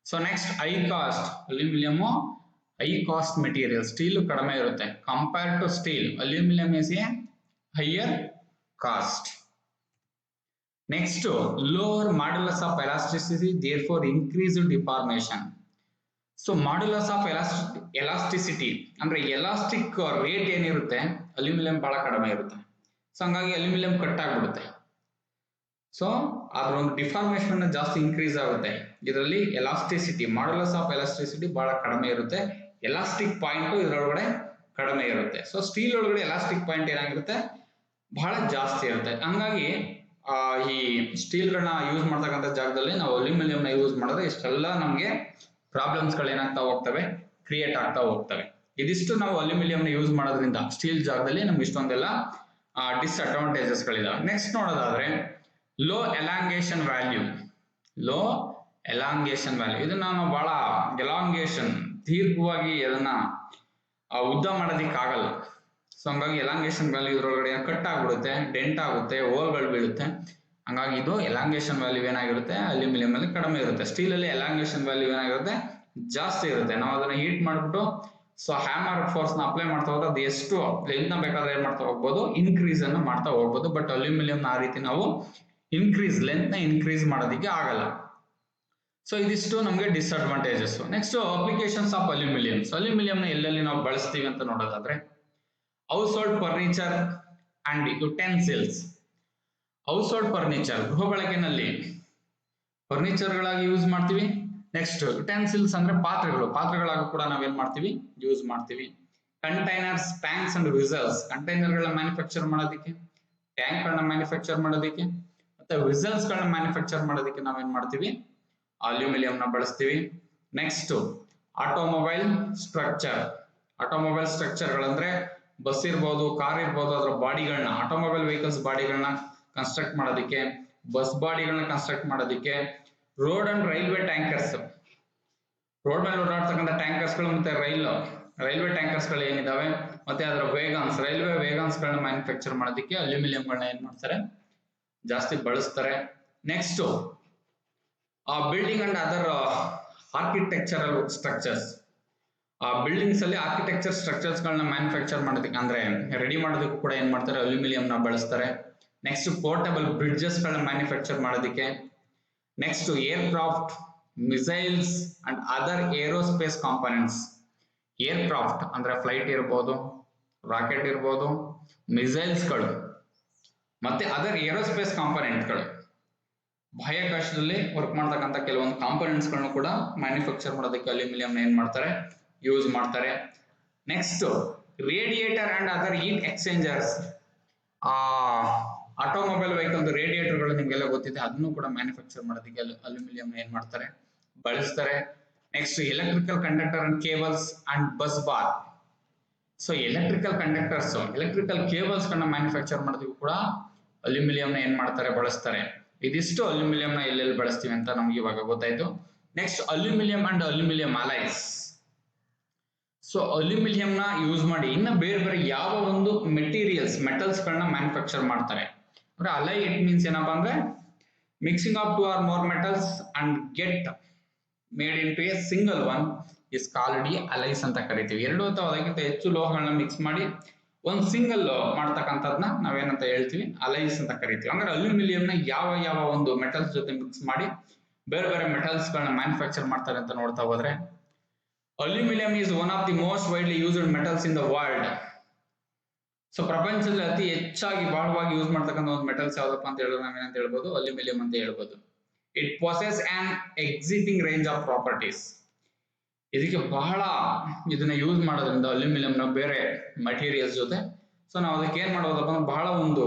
So next, high cost. Aluminium high cost material. Steel ಕಡಿಮೆ ಇರುತ್ತೆ compare to steel. Aluminium is a higher cost. Next, lower modulus of elasticity, therefore increased deformation. So modulus of elasticity ಅಂದ್ರೆ ಎಲಾಸ್ಟಿಕ್ ರೇಟ್ ಏನಿರುತ್ತೆ, ಅಲ್ಯೂಮಿನಿಯಂ ಬಹಳ ಕಡಿಮೆ ಇರುತ್ತೆ. ಸೊ ಹಂಗಾಗಿ ಅಲ್ಯೂಮಿನಿಯಂ ಕಟ್ ಆಗ್ಬಿಡುತ್ತೆ. ಸೊ ಅದ್ರ ಒಂದು ಡಿಫಾರ್ಮೇಶನ್ ಜಾಸ್ತಿ ಇನ್ಕ್ರೀಸ್ ಆಗುತ್ತೆ. ಇದರಲ್ಲಿ ಎಲಾಸ್ಟಿಸಿಟಿ, ಮಾಡ್ಯುಲಸ್ ಆಫ್ ಎಲಾಸ್ಟಿಸಿಟಿ ಬಹಳ ಕಡಿಮೆ ಇರುತ್ತೆ. ಎಲಾಸ್ಟಿಕ್ ಪಾಯಿಂಟ್ ಇದರೊಳಗಡೆ ಕಡಿಮೆ ಇರುತ್ತೆ. ಸೊ ಸ್ಟೀಲ್ ಒಳಗಡೆ ಎಲಾಸ್ಟಿಕ್ ಪಾಯಿಂಟ್ ಏನಾಗಿರುತ್ತೆ, ಬಹಳ ಜಾಸ್ತಿ ಇರುತ್ತೆ. ಹಂಗಾಗಿ ಈ ಸ್ಟೀಲ್ ಗಳನ್ನ ಯೂಸ್ ಮಾಡ್ತಕ್ಕಂಥ ಜಾಗದಲ್ಲಿ ನಾವು ಅಲ್ಯೂಮಿನಿಯಂ ನ ಯೂಸ್ ಮಾಡಿದ್ರೆ ಇಷ್ಟೆಲ್ಲ ನಮ್ಗೆ ಪ್ರಾಬ್ಲಮ್ಸ್ ಗಳು ಏನಾಗ್ತಾ ಹೋಗ್ತವೆ, ಕ್ರಿಯೇಟ್ ಆಗ್ತಾ ಹೋಗ್ತವೆ. ಇದಿಷ್ಟು ನಾವು ಅಲ್ಯೂಮಿನಿಯಂ ನ ಯೂಸ್ ಮಾಡೋದ್ರಿಂದ ಸ್ಟೀಲ್ ಜಾಗದಲ್ಲಿ ನಮ್ಗೆ ಇಷ್ಟೊಂದೆಲ್ಲ ಡಿಸ್ಅಡ್ವಾಂಟೇಜಸ್ ಗಳಿದಾವೆ. ನೆಕ್ಸ್ಟ್ ನೋಡೋದಾದ್ರೆ, low elongation value. Low elongation value ಇದನ್ನ ನಾವು ಬಹಳ ಎಲಾಂಗೇಷನ್, ದೀರ್ಘವಾಗಿ ಅದನ್ನ ಉದ್ದ ಮಾಡೋದಿಕ್ಕೆ ಆಗಲ್ಲ. ಸೊ ಹಂಗಾಗಿ ಎಲಾಂಗೇಷನ್ ವ್ಯಾಲ್ಯೂ ಇದ್ರೊಳಗಡೆ ಕಟ್ ಆಗ್ಬಿಡುತ್ತೆ, ಡೆಂಟ್ ಆಗುತ್ತೆ, ಹೋಲ್ಗಳು ಬೀಳುತ್ತೆ. ಹಂಗಾಗಿ ಇದು ಎಲಾಂಗೇಷನ್ ವ್ಯಾಲ್ಯೂ ಏನಾಗಿರುತ್ತೆ, ಅಲ್ಯೂಮಿನಿಯಂ ಅಲ್ಲಿ ಕಡಿಮೆ ಇರುತ್ತೆ. ಸ್ಟೀಲ್ ಅಲ್ಲಿ ಎಲಾಂಗೇಷನ್ ವ್ಯಾಲ್ಯೂ ಏನಾಗಿರುತ್ತೆ, ಜಾಸ್ತಿ ಇರುತ್ತೆ. ನಾವು ಅದನ್ನ ಹೀಟ್ ಮಾಡ್ಬಿಟ್ಟು ಸೊ ಹ್ಯಾಮರ್ ಫೋರ್ಸ್ ನ ಅಪ್ಲೈ ಮಾಡ್ತಾ ಹೋದ್ರೆ ಅದು ಎಷ್ಟು ಲೆಂತ್ ನ ಬೇಕಾದ್ರೆ ಏನ್ ಮಾಡ್ತಾ ಹೋಗ್ಬೋದು, ಇನ್ಕ್ರೀಸ್ ಅನ್ನು ಮಾಡ್ತಾ ಹೋಗ್ಬೋದು. ಬಟ್ ಅಲ್ಯೂಮಿನಿಯಂ ಆ ರೀತಿ ನಾವು ಲೆಂತ್ ನ ಇನ್ಕ್ರೀಸ್ ಮಾಡೋದಿಕ್ಕೆ ಆಗಲ್ಲ. ಸೊ ಇದಿಷ್ಟು ನಮಗೆ disadvantages. Next applications of aluminium. Aluminium ನ ಎಲ್ಲೆಲ್ಲಿ ನಾವು ಬಳಸ್ತೀವಿ ಅಂತ ನೋಡೋದಾದ್ರೆ household furniture and utensils. Household furniture ಗೃಹ ಬಳಕೆನಲ್ಲಿ ಫರ್ನಿಚರ್ಗಳಾಗಿ ಯೂಸ್ ಮಾಡ್ತೀವಿ. ನೆಕ್ಸ್ಟ್ ಯುಟೆನ್ಸಿಲ್ಸ್ ಅಂದ್ರೆ ಪಾತ್ರೆಗಳಾಗಿ ಕೂಡ ನಾವೇನ್ ಮಾಡ್ತೀವಿ ಯೂಸ್ ಮಾಡ್ತೀವಿ. Containers, tanks and vessels. ಕಂಟೈನರ್ಗಳನ್ನ ಮ್ಯಾನುಫ್ಯಾಕ್ಚರ್ ಮಾಡೋದಕ್ಕೆ, ಟ್ಯಾಂಕ್ ಗಳನ್ನ ಮ್ಯಾನುಫ್ಯಾಕ್ಚರ್ ಮಾಡೋದಕ್ಕೆ, ಮತ್ತೆ ವಿಸಲ್ಸ್ ಗಳನ್ನ ಮ್ಯಾನುಫ್ಯಾಕ್ಚರ್ ಮಾಡೋದಕ್ಕೆ ನಾವೇನ್ ಮಾಡ್ತೀವಿ ಅಲ್ಯೂಮಿನಿಯಂ ನ ಬಳಸ್ತೀವಿ. Next automobile structure. Automobile structure ಗಳಂದ್ರೆ ಬಸ್ ಇರ್ಬೋದು, ಕಾರ್ ಇರ್ಬೋದು, ಅದರ ಬಾಡಿಗಳನ್ನ, ಆಟೋಮೊಬೈಲ್ ವೆಹಿಕಲ್ಸ್ ಬಾಡಿಗಳನ್ನ ಕನ್ಸ್ಟ್ರಕ್ಟ್ ಮಾಡೋದಕ್ಕೆ, ಬಸ್ ಬಾಡಿಗಳನ್ನ ಕನ್ಸ್ಟ್ರಕ್ಟ್ ಮಾಡೋದಕ್ಕೆ, road and railway tankers, road ಮೇಲೆ ಓಡಾಡ್ತಕ್ಕಂಥ ಟ್ಯಾಂಕರ್ಸ್ ಗಳು, ಮತ್ತೆ ರೈಲ್ವೆ ಟ್ಯಾಂಕರ್ಸ್ ಗಳು ಏನಿದಾವೆ, ಮತ್ತೆ ಅದರ ವೇಗನ್ಸ್, ರೈಲ್ವೆ ವೇಗನ್ಸ್ ಗಳನ್ನ ಮ್ಯಾನುಫ್ಯಾಕ್ಚರ್ ಮಾಡೋದಕ್ಕೆ ಅಲ್ಯೂಮಿನಿಯಂ ಗಳನ್ನ ಏನ್ ಮಾಡ್ತಾರೆ ಜಾಸ್ತಿ ಬಳಸ್ತಾರೆ. Next building and other architectural structures. Buildings ಅಲ್ಲಿ ಆರ್ಕಿಟೆಕ್ಚರ್ ಸ್ಟ್ರಕ್ಚರ್ಸ್ ಗಳನ್ನ ಮ್ಯಾನುಫ್ಯಾಕ್ಚರ್ ಮಾಡೋದಕ್ಕೆ ಅಂದ್ರೆ ರೆಡಿ ಮಾಡೋದಕ್ಕೂ ಕೂಡ ಏನ್ ಮಾಡ್ತಾರೆ ಅಲ್ಯೂಮಿನಿಯಂ ನ ಬಳಸ್ತಾರೆ. ನೆಕ್ಸ್ಟ್ ಪೋರ್ಟಬಲ್ ಬ್ರಿಡ್ಜಸ್ ಗಳನ್ನ ಮ್ಯಾನುಫ್ಯಾಕ್ಚರ್ ಮಾಡೋದಕ್ಕೆ. Next aircraft, missiles and other aerospace components. Aircraft ಅಂದ್ರೆ ಫ್ಲೈಟ್ ಇರ್ಬೋದು, ರಾಕೆಟ್ ಇರ್ಬೋದು, ಮಿಸೈಲ್ಸ್ ಗಳು, ಮತ್ತೆ ಅದರ್ ಏರೋಸ್ಪೇಸ್ ಕಾಂಪೋನೆಂಟ್ಗಳು, ಬಾಹ್ಯಾಕಾಶದಲ್ಲಿ ವರ್ಕ್ ಮಾಡ್ತಕ್ಕಂಥ ಕೆಲವೊಂದು ಕಾಂಪೋನೆಂಟ್ಸ್ ಗಳನ್ನು ಕೂಡ ಮ್ಯಾನುಫ್ಯಾಕ್ಚರ್ ಮಾಡೋದಕ್ಕೆ ಅಲ್ಯೂಮಿನಿಯಂ ಏನ್ ಮಾಡ್ತಾರೆ ಯೂಸ್ ಮಾಡ್ತಾರೆ. Next radiator and other heat ಎಕ್ಸ್ಚೇಂಜರ್ಸ್. Automobile vehicle radiator ಗಳು ನಿಮ್ಗೆಲ್ಲ ಗೊತ್ತಿದೆ, ಅದನ್ನು ಕೂಡ ಮ್ಯಾನುಫ್ಯಾಕ್ಚರ್ ಮಾಡೋದಕ್ಕೆ ಅಲ್ಯೂಮಿನಿಯಂ ಏನ್ ಮಾಡ್ತಾರೆ ಬಳಸ್ತಾರೆ. Next electrical conductor and cables and bus bar. So electrical conductors, electrical cables ಗಳನ್ನ ಮ್ಯಾನುಫ್ಯಾಕ್ಚರ್ ಮಾಡೋದಕ್ಕೂ ಕೂಡ ಅಲ್ಯೂಮಿನಿಯಂ ಏನ್ ಮಾಡ್ತಾರೆ ಬಳಸ್ತಾರೆ. ಇದಿಷ್ಟು ಅಲ್ಯೂಮಿನಿಯಂ ನ ಎಲ್ಲೆಲ್ಲಿ ಬಳಸ್ತೀವಿ ಅಂತ ನಮ್ಗೆ ಇವಾಗ ಗೊತ್ತಾಯ್ತು. Next aluminium and aluminium alloys. So aluminium ನ ಯೂಸ್ ಮಾಡಿ ಇನ್ನ ಬೇರೆ ಬೇರೆ ಯಾವ ಒಂದು ಮೆಟಲ್ಸ್ ಗಳನ್ನ ಮ್ಯಾನುಫ್ಯಾಕ್ಚರ್ ಮಾಡ್ತಾರೆ ಅಂದ್ರೆ ಅಲೈ ಇಟ್ ಮೀನ್ಸ್ ಏನಪ್ಪಾ ಅಂದ್ರೆ mixing of 2 or more metals and get made into A single one is called alloys ಅಂತ ಕರಿತೀವಿ. 2 ಅಥವಾ ಅದಕ್ಕಿಂತ ಹೆಚ್ಚು ಲೋಹಗಳನ್ನ ಮಿಕ್ಸ್ ಮಾಡಿ ಒಂದು ಸಿಂಗಲ್ ಮಾಡ್ತಕ್ಕಂಥದ್ನ ನಾವೇನಂತ ಹೇಳ್ತೀವಿ ಅಲೈಸ್ ಅಂತ ಕರಿತೀವಿ. ಅಂದ್ರೆ ಅಲ್ಯೂಮಿನಿಯಂ ನ ಯಾವ ಒಂದು ಮೆಟಲ್ಸ್ ಜೊತೆ ಮಿಕ್ಸ್ ಮಾಡಿ ಬೇರೆ ಬೇರೆ ಮೆಟಲ್ಸ್ ಗಳನ್ನ ಮ್ಯಾನುಫ್ಯಾಕ್ಚರ್ ಮಾಡ್ತಾರೆ ಅಂತ ನೋಡ್ತಾ ಹೋದ್ರೆ aluminium is one of the most widely used metals in the world. So ಪ್ರಪಂಚದಲ್ಲಿ ಅತಿ ಹೆಚ್ಚಾಗಿ ಬಹಳವಾಗಿ ಯೂಸ್ ಮಾಡ್ತಕ್ಕಂಥ ಒಂದು ಮೆಟಲ್ಸ್ ಯಾವ್ದಪ್ಪ ಅಂತ ಹೇಳಿದ್ರೆ ನಾವೇನಂತ ಹೇಳ್ಬೋದು ಅಲ್ಯೂಮಿನಿಯಂ ಅಂತ ಹೇಳ್ಬೋದು. It possess on exciting range of properties. ಇದಕ್ಕೆ ಬಹಳ ಇದನ್ನ ಯೂಸ್ ಮಾಡೋದ್ರಿಂದ ಅಲ್ಯೂಮಿನಿಯಂ ನ ಬೇರೆ ಮಟೀರಿಯಲ್ಸ್ ಜೊತೆ ಸೊ ನಾವು ಅದಕ್ಕೆ ಏನ್ ಮಾಡ್ಬೋದಪ್ಪ ಅಂದ್ರೆ ಬಹಳ ಒಂದು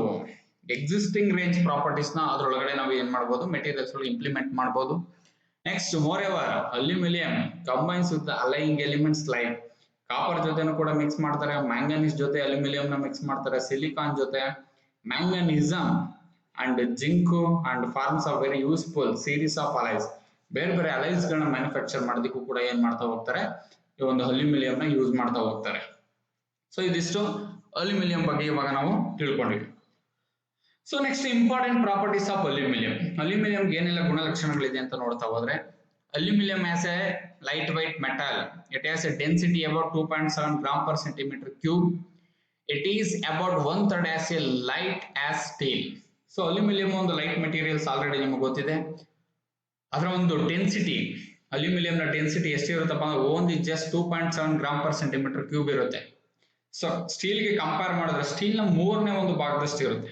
ಎಕ್ಸಿಸ್ಟಿಂಗ್ ರೇಂಜ್ ಪ್ರಾಪರ್ಟೀಸ್ ನ ಅದ್ರೊಳಗಡೆ ನಾವು ಏನ್ ಮಾಡ್ಬೋದು ಮೆಟೀರಿಯಲ್ಸ್ ಇಂಪ್ಲಿಮೆಂಟ್ ಮಾಡ್ಬೋದು. Next moreover aluminium combines with alloying elements like copper ಜೊತೆನೂ ಕೂಡ ಮಿಕ್ಸ್ ಮಾಡ್ತಾರೆ, ಮ್ಯಾಂಗನೀಸ್ ಜೊತೆ ಅಲ್ಯೂಮಿನಿಯಂ ನ ಮಿಕ್ಸ್ ಮಾಡ್ತಾರೆ, ಸಿಲಿಕಾನ್ ಜೊತೆ manganese and zinc and forms of very useful series of alloys. ಬೇರೆ ಬೇರೆ ಅಲೈಸ್ ಗಳನ್ನ ಮ್ಯಾನುಫ್ಯಾಕ್ಚರ್ ಮಾಡೋದಕ್ಕೂ ಕೂಡ ಏನ್ ಮಾಡ್ತಾ ಹೋಗ್ತಾರೆ ಈ ಒಂದು ಅಲ್ಯೂಮಿನಿಯಂ ನ ಯೂಸ್ ಮಾಡ್ತಾ ಹೋಗ್ತಾರೆ. ಸೊ ಇದಿಷ್ಟು ಅಲ್ಯೂಮಿನಿಯಂ ಬಗ್ಗೆ ಇವಾಗ ನಾವು ತಿಳ್ಕೊಂಡಿವಿ. So next important properties of aluminium. Aluminium ಏನೆಲ್ಲ ಗುಣಲಕ್ಷಣಗಳಿದೆ ಅಂತ ನೋಡ್ತಾ ಹೋದ್ರೆ aluminium as a light white metal. It has a density about 2.7 gram per centimetre cube. It is about 1/3 as a light as steel. So aluminium ಒಂದು ಲೈಟ್ ಮೆಟೀರಿಯಲ್ಸ್ ಆಲ್ರೆಡಿ ನಿಮಗೆ ಗೊತ್ತಿದೆ. ಅದರ ಒಂದು ಡೆನ್ಸಿಟಿ ಅಲ್ಯೂಮಿನಿಯಂ ನ ಡೆನ್ಸಿಟಿ ಎಷ್ಟು ಇರುತ್ತಪ್ಪ ಅಂದ್ರೆ only just 2.7 gram per centimetre cube ಇರುತ್ತೆ. ಸೊ ಸ್ಟೀಲ್ ಗೆ ಕಂಪೇರ್ ಮಾಡಿದ್ರೆ ಸ್ಟೀಲ್ ನ 1/3 ಭಾಗದಷ್ಟು ಇರುತ್ತೆ.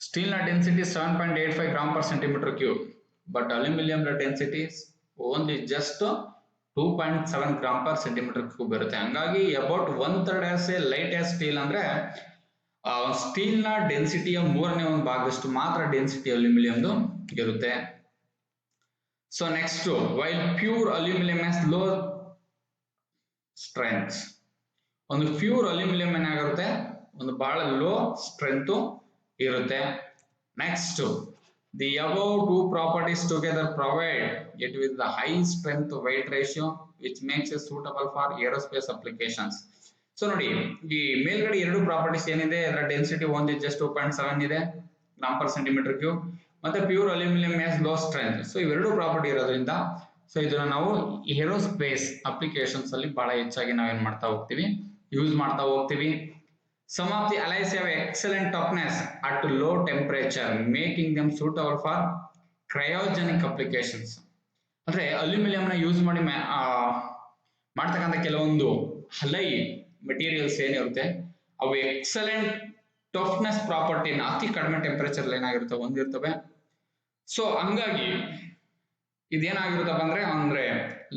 ಸ್ಟೀಲ್ ನ density 7.85 gram per centimetre cube, but aluminium ನ density only just 2.7 gram per centimetre cube ಇರುತ್ತೆ. ಹಂಗಾಗಿ about 1/3 as a light as steel ಅಂದ್ರೆ ಸ್ಟೀಲ್ ನ ಡೆನ್ಸಿಟಿಯ 1/3 ಭಾಗದಷ್ಟು ಮಾತ್ರ ಡೆನ್ಸಿಟಿ ಅಲ್ಯೂಮಿನಿಯಂದು ಇರುತ್ತೆ. So next while pure aluminium has low strength. ಒಂದು ಪ್ಯೂರ್ ಅಲ್ಯೂಮಿನಿಯಂ ಏನಾಗಿರುತ್ತೆ ಒಂದು ಬಹಳ ಲೋ ಸ್ಟ್ರೆಂತ್ ಇರುತ್ತೆ. Next the above two properties together provide it with the high strength weight ratio which makes it suitable for aerospace applications. So ನೋಡಿ ಈ ಮೇಲ್ಗಡೆ ಎರಡು ಪ್ರಾಪರ್ಟೀಸ್ ಏನಿದೆ ಅದರ ಡೆನ್ಸಿಟಿ ಒಂದು ಜಸ್ಟ್ 2.7 ಇದೆ ಗ್ರಾಮ್ ಪರ್ ಸೆಂಟಿಮೀಟರ್ ಕ್ಯೂಬ್, ಮತ್ತೆ pure aluminium has low strength. So ಇವೆರಡು ಪ್ರಾಪರ್ಟಿ ಇರೋದ್ರಿಂದ ಸೊ ಇದನ್ನ ನಾವು ಏರೋಸ್ಪೇಸ್ ಅಪ್ಲಿಕೇಶನ್ಸ್ ಅಲ್ಲಿ ಬಹಳ ಹೆಚ್ಚಾಗಿ ನಾವೇನ್ ಮಾಡ್ತಾ ಹೋಗ್ತೀವಿ ಯೂಸ್ ಮಾಡ್ತಾ ಹೋಗ್ತೀವಿ. Some of the alloys have excellent toughness at low temperature, making them suitable for cryogenic applications. ಅಂದ್ರೆ ಅಲ್ಯೂಮಿನಿಯಂನ ಯೂಸ್ ಮಾಡಿ ಮಾಡ್ತಕ್ಕಂಥ ಕೆಲವೊಂದು ಹಲೈ ಮೆಟೀರಿಯಲ್ಸ್ ಏನಿರುತ್ತೆ ಅವು ಎಕ್ಸಲೆಂಟ್ ಟಫ್ನೆಸ್ ಪ್ರಾಪರ್ಟಿನ ಅತಿ ಕಡಿಮೆ ಟೆಂಪರೇಚರ್ ಏನಾಗಿರ್ತವೆ ಹೊಂದಿರ್ತವೆ. ಸೊ ಹಂಗಾಗಿ ಇದೇನಾಗಿರುತ್ತಪ್ಪ ಅಂದ್ರೆ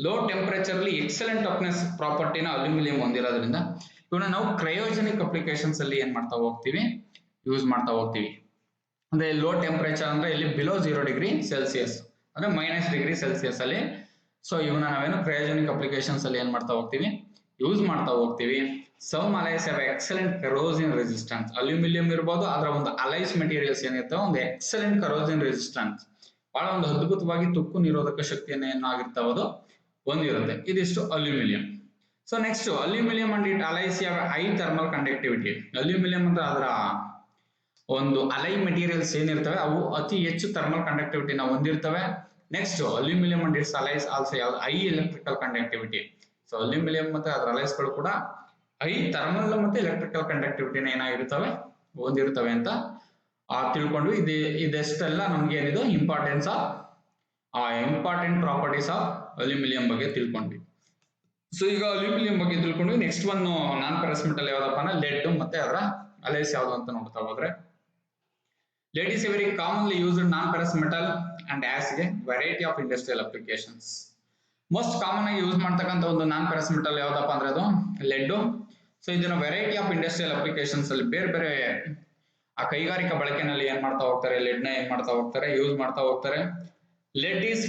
ಲೋ ಟೆಂಪರೇಚರ್ ಅಲ್ಲಿ ಎಕ್ಸಲೆಂಟ್ ಟಫ್ನೆಸ್ ಪ್ರಾಪರ್ಟಿನ ಅಲ್ಯೂಮಿನಿಯಂ ಹೊಂದಿರೋದ್ರಿಂದ ಇವನ್ನ ನಾವು ಕ್ರಯೋಜೆನಿಕ್ ಅಪ್ಲಿಕೇಶನ್ಸ್ ಅಲ್ಲಿ ಏನ್ ಮಾಡ್ತಾ ಹೋಗ್ತೀವಿ, ಯೂಸ್ ಮಾಡ್ತಾ ಹೋಗ್ತೀವಿ. ಅಂದ್ರೆ ಲೋ ಟೆಂಪರೇಚರ್ ಅಂದ್ರೆ ಇಲ್ಲಿ ಬಿಲೋ 0°C ಅಂದ್ರೆ -°C ಅಲ್ಲಿ. ಸೊ ಇವನ್ನ ನಾವೇನು ಕ್ರಯೋಜೆನಿಕ್ ಅಪ್ಲಿಕೇಶನ್ಸ್ ಅಲ್ಲಿ ಏನ್ ಮಾಡ್ತಾ ಹೋಗ್ತೀವಿ, ಯೂಸ್ ಮಾಡ್ತಾ ಹೋಗ್ತೀವಿ. Some alloys have excellent corrosion resistance. Aluminium ಇರ್ಬೋದು, ಅದರ ಒಂದು ಅಲೈಸ್ ಮೆಟೀರಿಯಲ್ಸ್ ಏನಿರ್ತವೆ ಒಂದು ಎಕ್ಸಲೆಂಟ್ ಕರೋಸಿನ್ ರೆಸಿಸ್ಟೆನ್ಸ್, ಬಹಳ ಒಂದು ಅದ್ಭುತವಾಗಿ ತುಕ್ಕು ನಿರೋಧಕ ಶಕ್ತಿಯನ್ನು ಏನಾಗಿರ್ತಾವ ಅದು ಹೊಂದಿರುತ್ತೆ. ಇದಿಷ್ಟು aluminium. So next aluminium and it alloys have high thermal conductivity. Aluminium ಅಂದ್ರೆ ಅದರ ಒಂದು ಅಲೈ ಮೆಟೀರಿಯಲ್ಸ್ ಏನಿರ್ತವೆ ಅವು ಅತಿ ಹೆಚ್ಚು ಥರ್ಮಲ್ ಕಂಡಕ್ಟಿವಿಟಿನ ಹೊಂದಿರ್ತವೆ. Next aluminium and its alloys also ಯಾವ್ದು high electrical conductivity. So aluminium ಮತ್ತೆ ಅದರ ಅಲೈಸ್ಗಳು ಕೂಡ ಹೈ ಥರ್ಮಲ್ ಮತ್ತೆ ಎಲೆಕ್ಟ್ರಿಕಲ್ ಕಂಡಕ್ಟಿವಿಟಿನ ಏನಾಗಿರ್ತವೆ ಹೊಂದಿರ್ತವೆ ಅಂತ ತಿಳ್ಕೊಂಡ್ವಿ. ಇದೆಷ್ಟೆಲ್ಲ ನಮ್ಗೆ ಏನಿದು ಇಂಪಾರ್ಟೆಂಟ್ ಪ್ರಾಪರ್ಟೀಸ್ ಆಫ್ ಅಲ್ಯೂಮಿನಿಯಂ ಬಗ್ಗೆ ತಿಳ್ಕೊಂಡ್ವಿ. ಸೊ ಈಗ ಅಲ್ಯೂಮಿನಿಯಂ ಬಗ್ಗೆ ತಿಳ್ಕೊಂಡ್ವಿ. Next one non ferrous metal ಯಾವ್ದಪ್ಪ ಅಂದ್ರೆ ಲೆಡ್ ಮತ್ತೆ ಅದರ ಅಲೈಸ್ ಯಾವ್ದು ಅಂತ ನೋಡ್ತಾ ಹೋದ್ರೆ, lead is a very commonly used non-ferrous metal and has a variety of industrial applications. Most common ಆಗಿ ಯೂಸ್ ಮಾಡ್ತಕ್ಕಂಥ ಒಂದು ನಾನ್ ಫೆರಸ್ ಮೆಟಲ್ ಯಾವ್ದಪ್ಪ ಅಂದ್ರೆ ಅದು ಲೆಡ್. ಸೊ ಇದನ್ನ ವೆರೈಟಿ ಆಫ್ ಇಂಡಸ್ಟ್ರಿಯಲ್ ಅಪ್ಲಿಕೇಶನ್ಸ್ ಅಲ್ಲಿ ಬೇರೆ ಬೇರೆ ಆ ಕೈಗಾರಿಕಾ ಬಳಕೆನಲ್ಲಿ ಏನ್ ಮಾಡ್ತಾ ಹೋಗ್ತಾರೆ, ಲೆಡ್ ನ ಏನ್ ಮಾಡ್ತಾ ಹೋಗ್ತಾರೆ, ಯೂಸ್ ಮಾಡ್ತಾ ಹೋಗ್ತಾರೆ. Lead is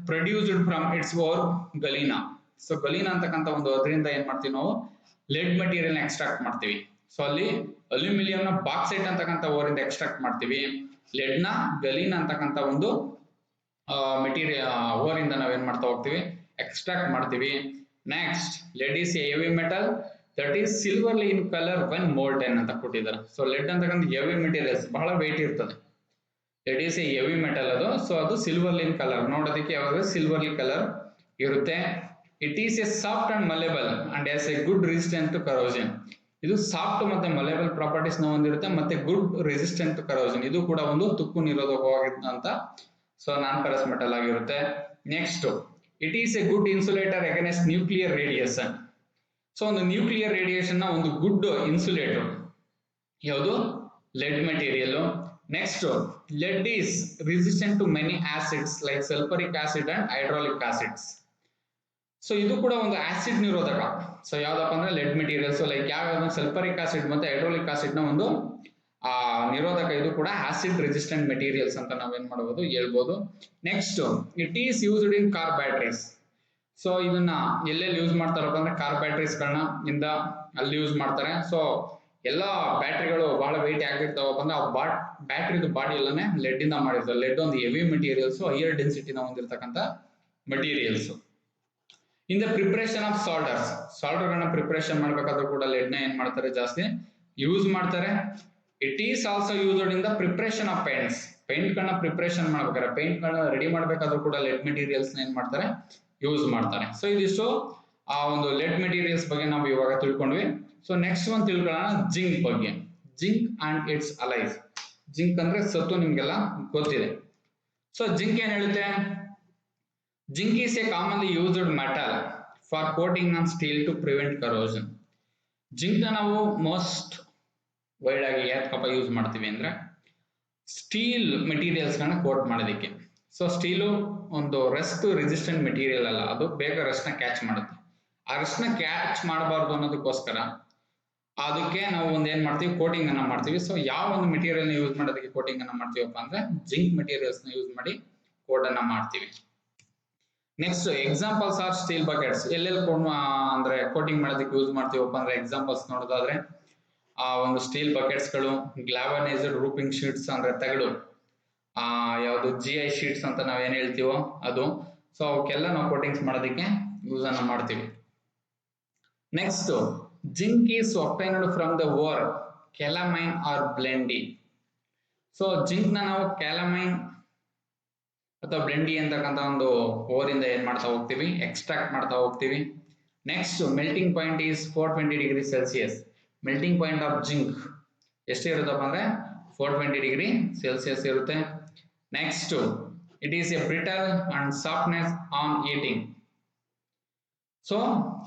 produced from its ore galena. ಸೊ ಗಲೀನಾ ಅಂತಕ್ಕಂಥ ಒಂದು ಅದರಿಂದ ಏನ್ ಮಾಡ್ತೀವಿ ನಾವು ಲೆಡ್ ಮೆಟೀರಿಯಲ್ ಎಕ್ಸ್ಟ್ರಾಕ್ಟ್ ಮಾಡ್ತೀವಿ. ಸೊ ಅಲ್ಲಿ ಅಲ್ಯೂಮಿನಿಯಂ ನ ಬಾಕ್ಸೈಟ್ ಅಂತಕ್ಕಂಥ ಓರಿಂದ ಎಕ್ಸ್ಟ್ರಾಕ್ಟ್ ಮಾಡ್ತೀವಿ, ಲೆಡ್ ನ ಗಲೀನಾ ಅಂತಕ್ಕಂಥ ಒಂದು ಮೆಟೀರಿಯಲ್ ಓರಿಂದ ನಾವೇನ್ ಮಾಡ್ತಾ ಹೋಗ್ತೀವಿ ಎಕ್ಸ್ಟ್ರಾಕ್ಟ್ ಮಾಡ್ತೀವಿ. Next lead is a heavy metal that is silverly in colour when molten ಅಂತ ಕೊಟ್ಟಿದ್ದಾರೆ. ಸೊ ಲೆಡ್ ಅಂತಕ್ಕಂಥ ಹೆವಿ ಮೆಟೀರಿಯಲ್ಸ್ ಬಹಳ ವೆಯ್ಟ್ ಇರ್ತದೆ. Lead is a heavy metal ಅದು. ಸೊ ಅದು ಸಿಲ್ವರ್ಲಿ ಇನ್ ಕಲರ್, ನೋಡೋದಕ್ಕೆ ಯಾವಾಗ ಸಿಲ್ವರ್ಲಿ ಕಲರ್ ಇರುತ್ತೆ. It is a soft and malleable and has a good resistant to corrosion. ಇದು ಸಾಫ್ಟ್ ಮತ್ತೆ ಮಲೆಬಲ್ ಪ್ರಾಪರ್ಟೀಸ್ ನ ಹೊಂದಿರುತ್ತೆ ಮತ್ತೆ ಗುಡ್ ರೆಸಿಸ್ಟೆಂಟ್ ಟು ಕರೋಷನ್. ಇದು ಕೂಡ ಒಂದು ತುಕ್ಕು ನಿರೋಧಕವಾಗಿದ್ದಂತ ಸೊ ನಾನ್ ಫೆರಸ್ ಮೆಟಲ್ ಆಗಿರುತ್ತೆ. Next it is a good insulator against nuclear radiation. So ಒಂದು ನ್ಯೂಕ್ಲಿಯರ್ ರೇಡಿಯೇಷನ್ ನ ಒಂದು ಗುಡ್ ಇನ್ಸುಲೇಟರ್ ಯಾವುದು lead material. Next lead is resistant to many acids like sulphuric acid and hydraulic acids. So ಇದು ಕೂಡ ಒಂದು ಆಸಿಡ್ ನಿರೋಧಕ. ಸೊ ಯಾವ್ದಪ್ಪ ಅಂದ್ರೆ ಲೆಡ್ ಮೆಟೀರಿಯಲ್ಸ್ ಲೈಕ್ ಯಾವ್ಯಾವ ಸಲ್ಫರಿಕ್ ಆಸಿಡ್ ಮತ್ತೆ ಹೈಡ್ರಾಲಿಕ್ ಆಸಿಡ್ ನ ಒಂದು ನಿರೋಧಕ. ಇದು ಕೂಡ ಆಸಿಡ್ ರೆಸಿಸ್ಟೆಂಟ್ ಮೆಟೀರಿಯಲ್ಸ್ ಅಂತ ನಾವೇನ್ ಮಾಡಬಹುದು ಹೇಳ್ಬೋದು. Next it is used in car batteries. So ಇದನ್ನ ಎಲ್ಲೆಲ್ಲಿ ಯೂಸ್ ಮಾಡ್ತಾರಪ್ಪ ಅಂದ್ರೆ ಕಾರ್ ಬ್ಯಾಟರೀಸ್ ಗಳನ್ನ ಇಂದ ಅಲ್ಲಿ ಯೂಸ್ ಮಾಡ್ತಾರೆ. ಸೊ ಎಲ್ಲಾ ಬ್ಯಾಟ್ರಿಗಳು ಬಹಳ ವೆಯ್ಟ್ ಆಗಿರ್ತಾವಪ್ಪ ಅಂದ್ರೆ ಆ ಬ್ಯಾಟ್ರಿದು ಬಾಡಿ ಎಲ್ಲಾನೇ ಲೆಡ್ ಇಂದ ಮಾಡಿರ್ತಾರೆ. ಲೆಡ್ ಒಂದು ಹೆವಿ ಮೆಟೀರಿಯಲ್ಸ್, ಹೈಯರ್ ಡೆನ್ಸಿಟಿನ ಹೊಂದಿರತಕ್ಕಂಥ materials. In the preparation of solders, solder ಗಳನ್ನ ಪ್ರಿಪರೇಷನ್ ಮಾಡ್ಬೇಕಾದ್ರೂ ಕೂಡ ಲೆಡ್ ನ ಏನ್ ಮಾಡ್ತಾರೆ ಜಾಸ್ತಿ ಯೂಸ್ ಮಾಡ್ತಾರೆ. It is also used in the preparation of paints. Paint ಗಳನ್ನ ಪ್ರಿಪರೇಷನ್ ಮಾಡ್ಬೇಕಾದ್ರೆ, ಪೇಂಟ್ ಗಳನ್ನ ರೆಡಿ ಮಾಡ್ಬೇಕಾದ್ರೂ ಕೂಡ ಲೆಡ್ ಮೆಟೀರಿಯಲ್ಸ್ ನ ಏನ್ ಮಾಡ್ತಾರೆ ಯೂಸ್ ಮಾಡ್ತಾರೆ. ಸೊ ಇದಿಷ್ಟು ಆ ಒಂದು ಲೆಡ್ ಮೆಟೀರಿಯಲ್ಸ್ ಬಗ್ಗೆ ನಾವು ಇವಾಗ ತಿಳ್ಕೊಂಡ್ವಿ. ಸೊ ನೆಕ್ಸ್ಟ್ ಒಂದು ತಿಳ್ಕೊಳ್ಳೋಣ ಜಿಂಕ್ ಬಗ್ಗೆ. Zinc and its alloys. Zinc ಅಂದ್ರೆ ಸತ್ತು ನಿಮ್ಗೆಲ್ಲ ಗೊತ್ತಿದೆ. ಸೊ ಜಿಂಕ್ ಏನ್ ಹೇಳುತ್ತೆ, zinc is a commonly used metal for coating on steel to prevent corrosion. Zinc ನ ನಾವು ಮೋಸ್ಟ್ ವೈಡ್ ಆಗಿ ಯಾಕಪ್ಪ ಯೂಸ್ ಮಾಡ್ತೀವಿ ಅಂದ್ರೆ ಸ್ಟೀಲ್ ಮೆಟೀರಿಯಲ್ಸ್ ಗಳನ್ನ ಕೋಟ್ ಮಾಡೋದಕ್ಕೆ. ಸೊ ಸ್ಟೀಲು ಒಂದು ರಸ್ಟ್ ರೆಸಿಸ್ಟೆಂಟ್ ಮೆಟೀರಿಯಲ್ ಅಲ್ಲ, ಅದು ಬೇಗ ರಸ್ಟ್ ನ ಕ್ಯಾಚ್ ಮಾಡುತ್ತೆ. ಆ ರಸ್ಟ್ ನ ಕ್ಯಾಚ್ ಮಾಡಬಾರ್ದು ಅನ್ನೋದಕ್ಕೋಸ್ಕರ ಅದಕ್ಕೆ ನಾವು ಒಂದ್ ಏನ್ ಮಾಡ್ತೀವಿ ಕೋಟಿಂಗ್ ಅನ್ನ ಮಾಡ್ತೀವಿ. ಸೊ ಯಾವ ಒಂದು ಮೆಟೀರಿಯಲ್ ನ ಯೂಸ್ ಮಾಡೋದಕ್ಕೆ ಕೋಟಿಂಗ್ ಅನ್ನ ಮಾಡ್ತೀವಪ್ಪ ಅಂದ್ರೆ ಜಿಂಕ್ ಮೆಟೀರಿಯಲ್ಸ್ ನ ಯೂಸ್ ಮಾಡಿ ಕೋಟ್ ಅನ್ನ ಮಾಡ್ತೀವಿ. Next examples R steel buckets. ಎಲ್ಲೆಲ್ಲಿ ಅಂದ್ರೆ ಕೋಟಿಂಗ್ ಮಾಡೋದಕ್ಕೆ ಯೂಸ್ ಮಾಡ್ತೀವಪ್ಪ ಅಂದ್ರೆ ಎಕ್ಸಾಂಪಲ್ಸ್ ನೋಡೋದಾದ್ರೆ ಆ ಒಂದು ಸ್ಟೀಲ್ ಬಕೆಟ್ಸ್ ಗಳು, ಗ್ಲಾವನೈಸ್ಡ್ ರೂಫಿಂಗ್ ಶೀಟ್ಸ್ ಅಂದ್ರೆ ತಗಡು, ಯಾವುದು GI ಶೀಟ್ಸ್ ಅಂತ ನಾವೇನ್ ಹೇಳ್ತೀವೋ ಅದು. ಸೊ ಅವಕ್ಕೆಲ್ಲ ನಾವು ಕೋಟಿಂಗ್ಸ್ ಮಾಡೋದಕ್ಕೆ ಯೂಸ್ ಅನ್ನ ಮಾಡ್ತೀವಿ. Next zinc is obtained from the ore calamine or blende. So zinc ನ ನಾವು ಕ್ಯಾಲಮೈನ್ ಅಥವಾ ಬ್ಲೆಂಡಿ ಅಂತಕ್ಕಂಥ ಒಂದು ಓರಿಂದ ಏನ್ ಮಾಡ್ತಾ ಹೋಗ್ತೀವಿ ಎಕ್ಸ್ಟ್ರಾಕ್ಟ್ ಮಾಡ್ತಾ ಹೋಗ್ತೀವಿ. Next melting point is 420°C. Melting point of zinc ಎಷ್ಟು ಇರುತ್ತಪ್ಪ ಅಂದ್ರೆ 420°C ಇರುತ್ತೆ. Next It is a brittle and softness on heating. So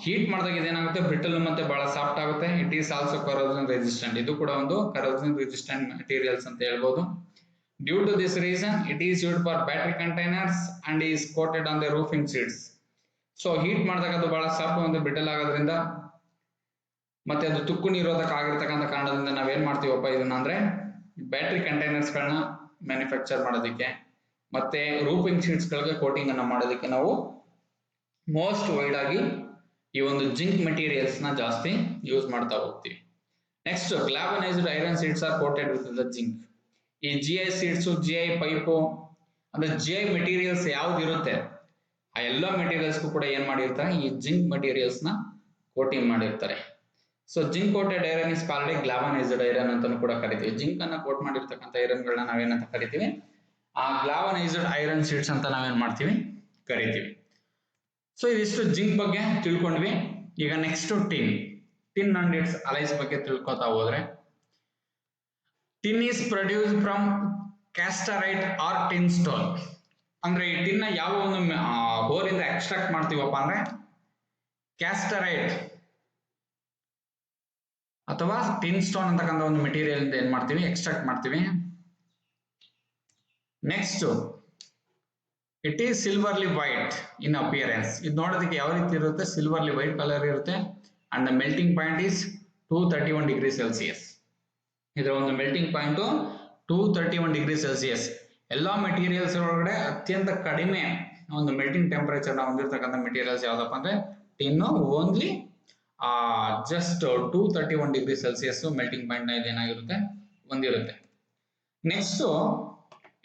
heat ಮಾಡಿದಾಗ ಇದೇನಾಗುತ್ತೆ, ಬ್ರಿಟಲ್ ಮತ್ತೆ ಬಹಳ ಸಾಫ್ಟ್ ಆಗುತ್ತೆ. It is also corrosion resistant. ಇದು ಕೂಡ ಒಂದು ಕರೋಷನ್ ರೆಸಿಸ್ಟೆಂಟ್ ಮೆಟೀರಿಯಲ್ಸ್ ಅಂತ ಹೇಳ್ಬೋದು. Due to this reason it is used for battery containers and is coated on the roofing sheets. So heat ಮಾಡಿದಾಗ ಅದು ಬಹಳ ಸಾಫ್ಟ್ ಒಂದು ಬ್ರಿಟಲ್ ಆಗೋದ್ರಿಂದ ಮತ್ತೆ ಅದು ತುಕ್ಕು ನಿರೋಧಕ ಆಗಿರ್ತಕ್ಕಂಥ ಕಾರಣದಿಂದ ನಾವೇನ್ ಮಾಡ್ತೀವಪ್ಪ ಇದನ್ನ ಅಂದ್ರೆ ಬ್ಯಾಟರಿ ಕಂಟೈನರ್ಸ್ ಗಳನ್ನ ಮ್ಯಾನುಫ್ಯಾಕ್ಚರ್ ಮಾಡೋದಕ್ಕೆ ಮತ್ತೆ ರೂಫಿಂಗ್ ಶೀಟ್ಸ್ ಗಳಿಗೆ ಕೋಟಿಂಗ್ ಅನ್ನ ಮಾಡೋದಕ್ಕೆ ನಾವು ಮೋಸ್ಟ್ ವೈಡ್ ಆಗಿ ಈ ಒಂದು ಜಿಂಕ್ ಮೆಟೀರಿಯಲ್ಸ್ ನ ಜಾಸ್ತಿ ಯೂಸ್ ಮಾಡ್ತಾ ಹೋಗ್ತೀವಿ. Next, galvanised iron sheets are coated with the zinc. ಈ GI ಶೀಟ್ಸ್, GI ಪೈಪು ಅಂದ್ರೆ GI ಮೆಟೀರಿಯಲ್ಸ್ ಯಾವ್ದು ಇರುತ್ತೆ ಆ ಎಲ್ಲಾ ಮೆಟೀರಿಯಲ್ಸ್ ಕೂಡ ಏನ್ ಮಾಡಿರ್ತಾರೆ, ಈ ಜಿಂಕ್ ಮೆಟೀರಿಯಲ್ಸ್ ನ ಕೋಟಿಂಗ್ ಮಾಡಿರ್ತಾರೆ. So zinc coated iron is called galvanised iron ಅಂತಾನು ಕೂಡ ಕರಿತೀವಿ. ಜಿಂಕ್ ಅನ್ನ ಕೋಟ್ ಮಾಡಿರ್ತಕ್ಕಂಥ ಐರನ್ ಗಳನ್ನ ನಾವೇನಂತ ಕರಿತೀವಿ, ಆ ಗ್ಲಾವನೈಸ್ಡ್ ಐರನ್ ಶೀಟ್ಸ್ ಅಂತ ನಾವೇನ್ ಮಾಡ್ತೀವಿ ಕರಿತೀವಿ. ಸೊ ಇದಿಷ್ಟು ಜಿಂಕ್ ಬಗ್ಗೆ ತಿಳ್ಕೊಂಡ್ವಿ. ಈಗ next tin and its alloys ಬಗ್ಗೆ ತಿಳ್ಕೊತಾ ಹೋದ್ರೆ, tin is produce from cassiterite or tin stone. ಅಂದ್ರೆ ಈ ಟಿನ್ ಯಾವ ಒಂದು ಹೋರಿಂದ ಎಕ್ಸ್ಟ್ರಾಕ್ಟ್ ಮಾಡ್ತೀವಪ್ಪ ಅಂದ್ರೆ ಕ್ಯಾಸ್ಟರೈಟ್ ಅಥವಾ ಟಿನ್ ಸ್ಟೋನ್ ಅಂತಕ್ಕಂಥ ಒಂದು ಮೆಟೀರಿಯಲ್ ಇಂದ ಏನ್ ಮಾಡ್ತೀವಿ, ಎಕ್ಸ್ಟ್ರಾಕ್ಟ್ ಮಾಡ್ತೀವಿ. Next, it is silverly white in appearance. ಇದು ನೋಡೋದಕ್ಕೆ ಯಾವ ರೀತಿ ಇರುತ್ತೆ, ಸಿಲ್ವರ್ಲಿ ವೈಟ್ ಕಲರ್ ಇರುತ್ತೆ. And the melting point is 231 degree Celsius. ಇದರ ಒಂದು ಮೆಲ್ಟಿಂಗ್ ಪಾಯಿಂಟ್ 231 ಡಿಗ್ರಿ ಸೆಲ್ಸಿಯಸ್. ಎಲ್ಲಾ ಮೆಟೀರಿಯಲ್ಸ್ ಒಳಗಡೆ ಅತ್ಯಂತ ಕಡಿಮೆ ಒಂದು ಮೆಲ್ಟಿಂಗ್ ಟೆಂಪರೇಚರ್ ನ ಹೊಂದಿರತಕ್ಕಂಥ ಮೆಟೀರಿಯಲ್ಸ್ ಯಾವ್ದಪ್ಪ ಅಂದ್ರೆ tin. Only just 231 degree Celsius melting point ನ ಇದೇನಾಗಿರುತ್ತೆ ಹೊಂದಿರುತ್ತೆ. Next,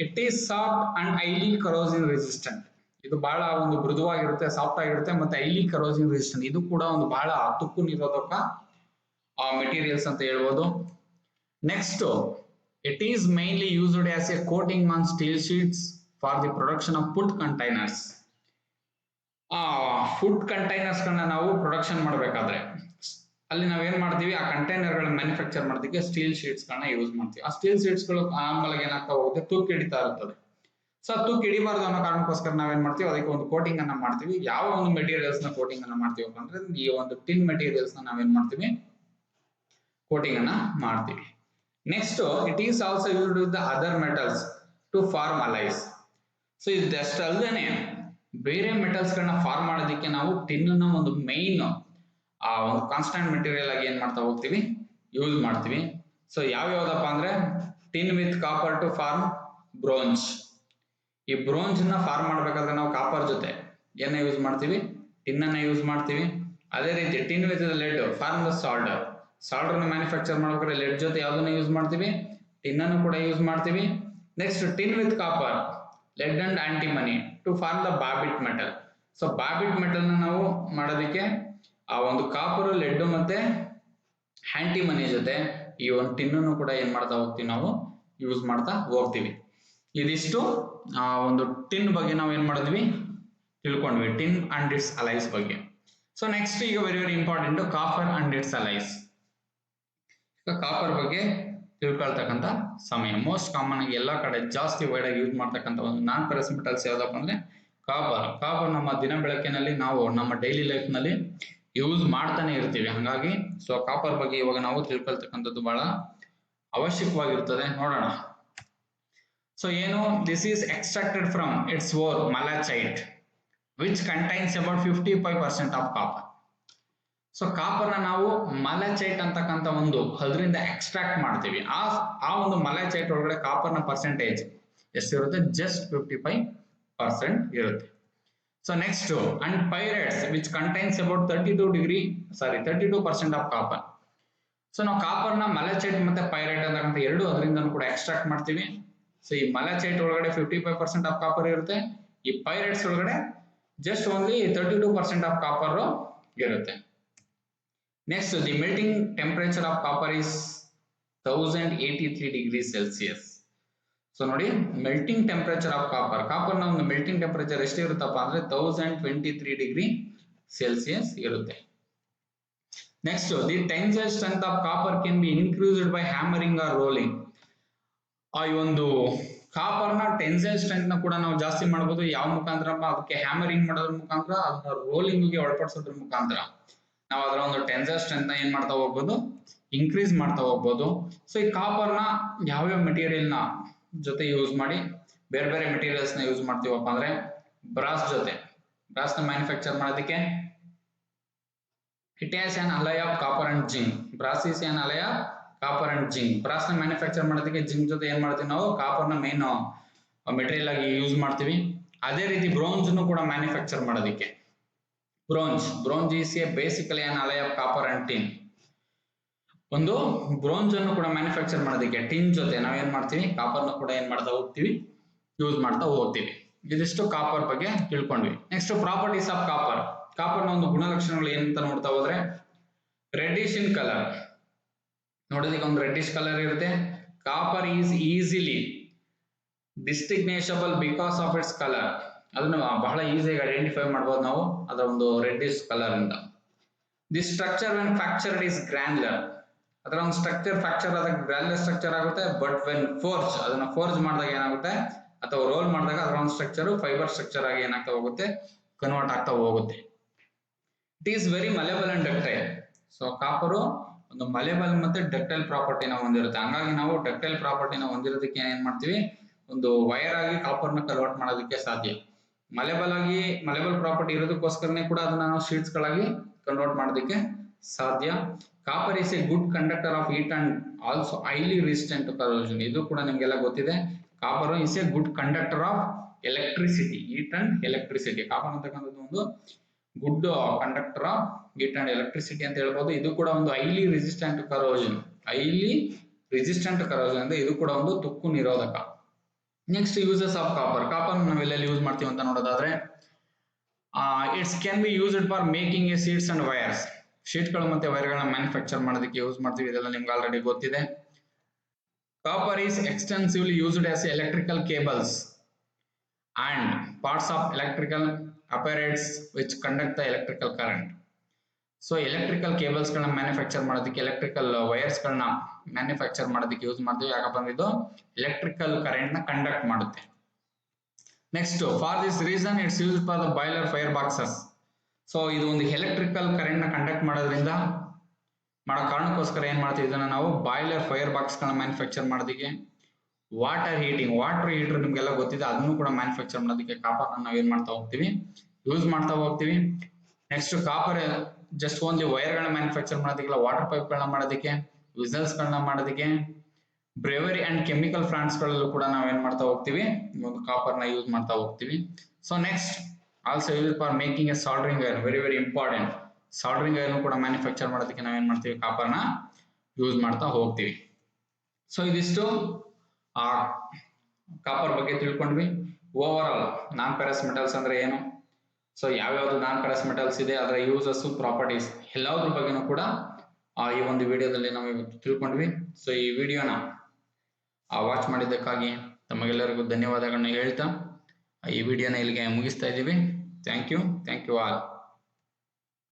it is soft and highly corrosion resistant. ಇದು ಬಹಳ ಒಂದು ಮೃದುವಾಗಿರುತ್ತೆ, ಸಾಫ್ಟ್ ಆಗಿರುತ್ತೆ ಮತ್ತೆ ಹೈಲಿ ಕರೋಸಿನ್ ರೆಸಿಸ್ಟೆಂಟ್. ಇದು ಕೂಡ ಒಂದು ಬಹಳ ತುಕ್ಕು ನಿರೋಧಕ ಮೆಟೀರಿಯಲ್ಸ್ ಅಂತ ಹೇಳ್ಬೋದು. Next, it is mainly used as a coating on steel sheets for the production of food containers. Food containers ಗಳನ್ನ ನಾವು ಪ್ರೊಡಕ್ಷನ್ ಮಾಡಬೇಕಾದ್ರೆ ಅಲ್ಲಿ ನಾವೇನ್ ಮಾಡ್ತೀವಿ, ಆ ಕಂಟೈನರ್ ಗಳನ್ನ ಮ್ಯಾನುಫ್ಯಾಕ್ಚರ್ ಮಾಡೋದಕ್ಕೆ ಸ್ಟೀಲ್ ಶೀಟ್ಸ್ ಗಳನ್ನ ಯೂಸ್ ಮಾಡ್ತೀವಿ. ಆ ಸ್ಟೀಲ್ ಶೀಟ್ಸ್ ಗಳು ಆಮೇಲೆ ಏನಾಗ್ತಾ ಹೋಗುತ್ತೆ, ತೂಕ ಹಿಡಿತಾ ಇರ್ತದೆ. ಸೊ ತೂಕ ಹಿಡಿಬಾರ್ದು ಅನ್ನೋ ಕಾರಣಕ್ಕೋಸ್ಕರ ನಾವೇನ್ ಮಾಡ್ತೀವಿ, ಅದಕ್ಕೆ ಒಂದು ಕೋಟಿಂಗ್ ಅನ್ನ ಮಾಡ್ತೀವಿ. ಯಾವ ಒಂದು ಮೆಟೀರಿಯಲ್ಸ್ ನ ಕೋಟಿಂಗ್ ಅನ್ನ ಮಾಡ್ತೀವಿ ಅಂದ್ರೆ ಈ ಒಂದು ಟಿನ್ ಮೆಟೀರಿಯಲ್ಸ್ ನ ನಾವೇನ್ ಮಾಡ್ತೀವಿ, ಕೋಟಿಂಗ್ ಅನ್ನ ಮಾಡ್ತೀವಿ. Next, it is also used with the other metals to form alloys. So ಇದಷ್ಟು ಅಲ್ಲದೆ ಬೇರೆ ಮೆಟಲ್ಸ್ ಗಳನ್ನ ಫಾರ್ಮ್ ಮಾಡೋದಕ್ಕೆ ನಾವು ಟಿನ್ ನ ಒಂದು ಮೈನ್ ಒಂದು ಕಾನ್ಸ್ಟೆಂಟ್ ಮೆಟೀರಿಯಲ್ ಆಗಿ ಏನ್ ಮಾಡ್ತಾ ಹೋಗ್ತೀವಿ, ಯೂಸ್ ಮಾಡ್ತೀವಿ. ಸೊ ಯಾವ್ಯಾವ್ದಪ್ಪ ಅಂದ್ರೆ tin with copper to form bronze. ಈ ಬ್ರೋಂಜ್ ನ ಫಾರ್ಮ್ ಮಾಡ್ಬೇಕಾದ್ರೆ ನಾವು ಕಾಪರ್ ಜೊತೆ ಏನ ಯೂಸ್ ಮಾಡ್ತೀವಿ, ಟಿನ್ ಅನ್ನ ಯೂಸ್ ಮಾಡ್ತೀವಿ. ಅದೇ ರೀತಿ tin with lead form the solder. Solder ನ ಮ್ಯಾನುಫ್ಯಾಕ್ಚರ್ ಮಾಡ್ಬೇಕಾದ್ರೆ ಲೆಡ್ ಜೊತೆ ಯಾವ್ದನ್ನ ಯೂಸ್ ಮಾಡ್ತೀವಿ, ಟಿನ್ ಅನ್ನು ಕೂಡ ಯೂಸ್ ಮಾಡ್ತೀವಿ. Next, tin with copper, lead and antimony to form the Babbitt metal. So Babbitt metal ನ ನಾವು ಮಾಡೋದಕ್ಕೆ ಆ ಒಂದು ಕಾಪರ್, ಲೆಡ್ ಮತ್ತೆ ಆಂಟಿಮನಿ ಜೊತೆ ಈ ಒಂದು ಟಿನ್ ಅನ್ನು ಕೂಡ ಏನ್ ಮಾಡ್ತಾ ಹೋಗ್ತೀವಿ, ನಾವು ಯೂಸ್ ಮಾಡ್ತಾ ಹೋಗ್ತೀವಿ. ಇದಿಷ್ಟು ಒಂದು ಟಿನ್ ಬಗ್ಗೆ ನಾವು ಏನ್ ಮಾಡಿದ್ವಿ, ತಿಳ್ಕೊಂಡ್ವಿ, ಟಿನ್ ಅಂಡ್ ಇಟ್ಸ್ ಅಲೈಸ್ ಬಗ್ಗೆ. ಸೊ ನೆಕ್ಸ್ಟ್, ಈಗ very very important, copper and its alloys. ಈಗ ಕಾಪರ್ ಬಗ್ಗೆ ತಿಳ್ಕೊಳ್ತಕ್ಕಂಥ ಸಮಯ. ಮೋಸ್ಟ್ ಕಾಮನ್ ಆಗಿ ಎಲ್ಲಾ ಕಡೆ ಜಾಸ್ತಿ ವೈಡ್ ಆಗಿ ಯೂಸ್ ಮಾಡ್ತಕ್ಕಂಥ ಒಂದು ನಾನ್ ಫೆರಸ್ ಮೆಟಲ್ಸ್ ಯಾವ್ದಪ್ಪ ಅಂದ್ರೆ ಕಾಪರ್. ಕಾಪರ್ ನಮ್ಮ ದಿನ ಬೆಳಕಿನಲ್ಲಿ ನಾವು ನಮ್ಮ ಡೈಲಿ ಲೈಫ್ ನಲ್ಲಿ ಯೂಸ್ ಮಾಡ್ತಾನೆ ಇರ್ತೀವಿ. ಹಾಗಾಗಿ ಸೊ ಕಾಪರ್ ಬಗ್ಗೆ ಇವಾಗ ನಾವು ತಿಳ್ಕೊಳ್ತಕ್ಕಂಥದ್ದು ಬಹಳ ಅವಶ್ಯಕವಾಗಿರ್ತದೆ. ನೋಡೋಣ. ಸೊ ಏನು, this is extracted from its ore malachite which contains about 55% of copper. So copper ನ ನಾವು ಮಲಾಚೈಟ್ ಅಂತಕ್ಕಂಥ ಒಂದು ಅದರಿಂದ ಎಕ್ಸ್ಟ್ರಾಕ್ಟ್ ಮಾಡ್ತೀವಿ. ಆ ಒಂದು ಮಲಾಚೈಟ್ ಒಳಗಡೆ ಕಾಪರ್ ನ ಪರ್ಸೆಂಟೇಜ್ ಎಷ್ಟಿರುತ್ತೆ, ಜಸ್ಟ್ 55% ಇರುತ್ತೆ. So next, and pyrites which contains about 32% of copper. So ನಾವು ಕಾಪರ್ ನ ಮಲಾಚೈಟ್ ಮತ್ತೆ ಪೈರೈಟ್ ಅಂತಕ್ಕಂಥ ಎರಡು ಅದರಿಂದ ಕೂಡ ಎಕ್ಸ್ಟ್ರಾಕ್ಟ್ ಮಾಡ್ತೀವಿ. ಸೊ ಈ ಮಲಾಚೈಟ್ ಒಳಗಡೆ 55% ಆಫ್ ಕಾಪರ್ ಇರುತ್ತೆ. ಈ ಪೈರೈಟ್ಸ್ ಒಳಗಡೆ ಜಸ್ಟ್ ಓನ್ಲಿ 32% ಆಫ್ ಕಾಪರ್ ಇರುತ್ತೆ. Next, the melting temperature of copper is 1083 degree Celsius. So ನೋಡಿ, ಮೆಲ್ಟಿಂಗ್ ಟೆಂಪರೇಚರ್ ಆಫ್ ಕಾಪರ್ ನ ಒಂದು ಮೆಲ್ಟಿಂಗ್ ಟೆಂಪರೇಚರ್ ಎಷ್ಟಿರುತ್ತಪ್ಪ ಅಂದ್ರೆ 1023 ಡಿಗ್ರಿ ಸೆಲ್ಸಿಯಸ್ ಇರುತ್ತೆ. Next, the tensile strength of copper can be increased by hammering or rolling. ಈ ಒಂದು ಕಾಪರ್ ನ ಟೆನ್ಸೈಲ್ ಸ್ಟ್ರೆಂತ್ ನ ಕೂಡ ನಾವು ಜಾಸ್ತಿ ಮಾಡಬಹುದು. ಯಾವ ಮುಖಾಂತರ? ಅದಕ್ಕೆ ಹ್ಯಾಮರಿಂಗ್ ಮಾಡೋದ್ರ ಮುಖಾಂತರ, ಅದನ್ನ ರೋಲಿಂಗ್ ಗೆ ಒಳಪಡಿಸೋದ್ರ ಮುಖಾಂತರ ನಾವು ಅದರ ಒಂದು ಟೆನ್ಸೈಲ್ ಸ್ಟ್ರೆಂತ್ ನ ಏನ್ ಮಾಡ್ತಾ ಹೋಗ್ಬೋದು, ಇನ್ಕ್ರೀಸ್ ಮಾಡ್ತಾ ಹೋಗ್ಬೋದು. ಸೊ ಈ ಕಾಪರ್ ನ ಯಾವ್ಯಾವ ಮೆಟೀರಿಯಲ್ ನ ಜೊತೆ ಯೂಸ್ ಮಾಡಿ ಬೇರೆ ಬೇರೆ ಮೆಟೀರಿಯಲ್ಸ್ ನ ಯೂಸ್ ಮಾಡ್ತೀವಪ್ಪ ಅಂದ್ರೆ, ಬ್ರಾಸ್ ಜೊತೆ, ಬ್ರಾಸ್ ನ ಮ್ಯಾನುಫ್ಯಾಕ್ಚರ್ ಮಾಡೋದಕ್ಕೆ it has an alloy of copper and zinc. Brass is an alloy of copper and zinc. Brass ನ ಮ್ಯಾನುಫ್ಯಾಕ್ಚರ್ ಮಾಡೋದಕ್ಕೆ ಜಿಂಕ್ ಜೊತೆ ಏನ್ ಮಾಡ್ತೀವಿ ನಾವು, ಕಾಪರ್ ನ ಮೇನ್ ಮೆಟೀರಿಯಲ್ ಆಗಿ ಯೂಸ್ ಮಾಡ್ತೀವಿ. ಅದೇ ರೀತಿ ಬ್ರೋಂಜ್ ನು ಕೂಡ ಮ್ಯಾನುಫ್ಯಾಕ್ಚರ್ ಮಾಡೋದಕ್ಕೆ bronze is A basically an alloy of copper and tin. ಒಂದು ಬ್ರೋಂಜ್ ಅನ್ನು ಕೂಡ ಮ್ಯಾನುಫ್ಯಾಕ್ಚರ್ ಮಾಡೋದಕ್ಕೆ ಟಿನ್ ಜೊತೆ ನಾವ್ ಏನ್ ಮಾಡ್ತೀವಿ, ಕಾಪರ್ ನ ಕೂಡ ಏನ್ ಮಾಡ್ತಾ ಹೋಗ್ತೀವಿ, ಯೂಸ್ ಮಾಡ್ತಾ ಹೋಗ್ತೀವಿ. ಇದಿಷ್ಟು ಕಾಪರ್ ಬಗ್ಗೆ ತಿಳ್ಕೊಂಡ್ವಿ. Next properties of copper. Copper ನ ಒಂದು ಗುಣಲಕ್ಷಣಗಳು ಏನಂತ ನೋಡ್ತಾ ಹೋದ್ರೆ, ರೆಡ್ಡಿಶ್ ಇನ್ ಕಲರ್, ನೋಡೋದಕ್ಕೆ ಒಂದು ರೆಡ್ಡಿಶ್ ಕಲರ್ ಇರುತ್ತೆ. Copper is easily distinguishable because of its colour. ಅದನ್ನು ಬಹಳ ಈಸಿಯಾಗಿ ಐಡೆಂಟಿಫೈ ಮಾಡಬಹುದು ನಾವು ಅದರ ಒಂದು ರೆಡ್ಡಿಶ್ ಕಲರ್ ಇಂದ. The structure when fractured is granular. ಅದರ ಒಂದು ಸ್ಟ್ರಕ್ಚರ್ ಫ್ರಾಕ್ಚರ್ ಆದಾಗ ಗ್ರಾನ್ಯುಲರ್ ಸ್ಟ್ರಕ್ಚರ್ ಆಗುತ್ತೆ. ಬಟ್ ವೆನ್ ಫೋರ್ಜ್, ಅದನ್ನ ಫೋರ್ಜ್ ಮಾಡಿದಾಗ ಏನಾಗುತ್ತೆ, ಅಥವಾ ರೋಲ್ ಮಾಡಿದಾಗ ಅದರ ಒಂದು ಸ್ಟ್ರಕ್ಚರ್ ಫೈಬರ್ ಸ್ಟ್ರಕ್ಚರ್ ಆಗಿ ಏನಾಗ್ತಾ ಹೋಗುತ್ತೆ, ಕನ್ವರ್ಟ್ ಆಗ್ತಾ ಹೋಗುತ್ತೆ. It is very malleable and ductile. So copper ಒಂದು ಮಲೆಬಲ್ ಮತ್ತೆ ಡಕ್ಟೈಲ್ ಪ್ರಾಪರ್ಟಿನ ಹೊಂದಿರುತ್ತೆ. ಹಂಗಾಗಿ ನಾವು ಡಕ್ಟೈಲ್ ಪ್ರಾಪರ್ಟಿನ ಹೊಂದಿರೋದಕ್ಕೆ ಏನ್ ಮಾಡ್ತೀವಿ, ಒಂದು ವೈರ್ ಆಗಿ ಕಾಪರ್ನ ಕನ್ವರ್ಟ್ ಮಾಡೋದಕ್ಕೆ ಸಾಧ್ಯ. ಮಲೆಬಲ್ ಪ್ರಾಪರ್ಟಿ ಇರೋದಕ್ಕೋಸ್ಕರನೇ ಕೂಡ ಅದನ್ನ ನಾವು ಶೀಟ್ಸ್ ಗಳಾಗಿ ಕನ್ವರ್ಟ್ ಮಾಡೋದಕ್ಕೆ ಸಾಧ್ಯ. Copper is a good conductor of heat and also highly resistant to corrosion. ಇದು ಕೂಡ ನಿಮ್ಗೆಲ್ಲ ಗೊತ್ತಿದೆ. Copper is a good conductor of electricity, heat and electricity. Copper ಅಂತಕ್ಕಂಥದ್ದು ಒಂದು good conductor of heat and electricity ಅಂತ ಹೇಳ್ಬೋದು. ಇದು ಕೂಡ ಒಂದು ಹೈಲಿ ರೆಸಿಸ್ಟೆಂಟ್ ಕರೋಷನ್ ಅಂದ್ರೆ ಇದು ಕೂಡ ಒಂದು ತುಕ್ಕು ನಿರೋಧಕ. Next uses of copper. Copper ನಾವೆಲ್ಲ ಯೂಸ್ ಮಾಡ್ತೀವಿ ಅಂತ ನೋಡೋದಾದ್ರೆ, it's can be used for making a sheets and wires. ಶೀಟ್ಗಳು ಮತ್ತೆ ವೈರ್ಗಳನ್ನ ಮ್ಯಾನುಫ್ಯಾಕ್ಚರ್ ಮಾಡೋದಕ್ಕೆ ಯೂಸ್ ಮಾಡ್ತೀವಿ. ಇದೆಲ್ಲ ನಿಮ್ಗೆ ಆಲ್ರೆಡಿ ಗೊತ್ತಿದೆ. Copper is extensively used as electrical cables and parts of electrical apparatus which conduct the electrical current. So electrical cables ಗಳನ್ನ ಮ್ಯಾನುಫ್ಯಾಕ್ಚರ್ ಮಾಡೋದಕ್ಕೆ, ಎಲೆಕ್ಟ್ರಿಕಲ್ ವೈರ್ಸ್ ಗಳನ್ನ ಮ್ಯಾನುಫ್ಯಾಕ್ಚರ್ ಮಾಡೋದಕ್ಕೆ ಯೂಸ್ ಮಾಡ್ತೀವಿ. ಯಾಕಪ್ಪ ಅಂದ್ರೆ ಇದು ಎಲೆಕ್ಟ್ರಿಕಲ್ ಕರೆಂಟ್ ನ ಕಂಡಕ್ಟ್ ಮಾಡುತ್ತೆ. Next, for this reason it's use for the boiler fire boxes. So ಇದು ಒಂದು ಎಲೆಕ್ಟ್ರಿಕಲ್ ಕರೆಂಟ್ ನ ಕಂಡಕ್ಟ್ ಮಾಡೋದ್ರಿಂದ ಮಾಡೋ ಕಾರಣಕ್ಕೋಸ್ಕರ ಏನ್ ಮಾಡ್ತೀವಿ, ಇದನ್ನ ನಾವು ಬಾಯ್ಲರ್ ಫೈರ್ ಬಾಕ್ಸ್ ಗಳನ್ನ ಮ್ಯಾನುಫ್ಯಾಕ್ಚರ್ ಮಾಡೋದಕ್ಕೆ. ವಾಟರ್ ಹೀಟರ್ ನಿಮ್ಗೆಲ್ಲ ಗೊತ್ತಿದೆ, ಅದನ್ನು ಕೂಡ ಮ್ಯಾನುಫ್ಯಾಕ್ಚರ್ ಮಾಡೋದಕ್ಕೆ ಕಾಪರ್ ನಾವು ಏನ್ ಮಾಡ್ತಾ ಹೋಗ್ತೀವಿ, ಯೂಸ್ ಮಾಡ್ತಾ ಹೋಗ್ತೀವಿ. Next, copper just only wire ಗಳನ್ನ ಮ್ಯಾನುಫ್ಯಾಕ್ಚರ್ ಮಾಡೋದಕ್ಕಿಲ್ಲ, ವಾಟರ್ ಪೈಪ್ ಗಳನ್ನ ಮಾಡೋದಕ್ಕೆ, ವಿಸಲ್ಸ್ ಗಳನ್ನ ಮಾಡೋದಕ್ಕೆ, ಬ್ರೆವರಿ ಅಂಡ್ ಕೆಮಿಕಲ್ ಪ್ಲಾಂಟ್ಸ್ ಗಳಲ್ಲೂ ಕೂಡ ನಾವು ಏನ್ ಮಾಡ್ತಾ ಹೋಗ್ತೀವಿ, ಒಂದು ಕಾಪರ್ ನ ಯೂಸ್ ಮಾಡ್ತಾ ಹೋಗ್ತೀವಿ. So next, also use for making A soldering iron, very very important. Soldering iron ಕೂಡ ಮ್ಯಾನುಫ್ಯಾಕ್ಚರ್ ಮಾಡೋದಕ್ಕೆ ನಾವೇನ್ ಮಾಡ್ತೀವಿ, ಕಾಪರ್ ನ ಯೂಸ್ ಮಾಡ್ತಾ ಹೋಗ್ತೀವಿ. ಸೊ ಇದಿಷ್ಟು ಆ ಕಾಪರ್ ಬಗ್ಗೆ ತಿಳ್ಕೊಂಡ್ವಿ. ಓವರ್ ಆಲ್ ನಾನ್ ಫೆರಸ್ ಮೆಟಲ್ಸ್ ಅಂದ್ರೆ ಏನು, ಸೊ ಯಾವ್ಯಾವ್ದು ನಾನ್ ಫೆರಸ್ ಮೆಟಲ್ಸ್ ಇದೆ, ಅದರ ಯೂಸಸ್, ಪ್ರಾಪರ್ಟೀಸ್ ಎಲ್ಲದ್ರ ಬಗ್ಗೆನೂ ಕೂಡ ಈ ಒಂದು ವಿಡಿಯೋದಲ್ಲಿ ನಾವು ಇವತ್ತು ತಿಳ್ಕೊಂಡ್ವಿ. ಸೊ ಈ ವಿಡಿಯೋನ ವಾಚ್ ಮಾಡಿದ್ದಕ್ಕಾಗಿ ತಮಗೆಲ್ಲರಿಗೂ ಧನ್ಯವಾದಗಳನ್ನ ಹೇಳ್ತಾ ಈ ವಿಡಿಯೋನ ಇಲ್ಲಿಗೆ ಮುಗಿಸ್ತಾ ಇದ್ದೀವಿ. Thank you all.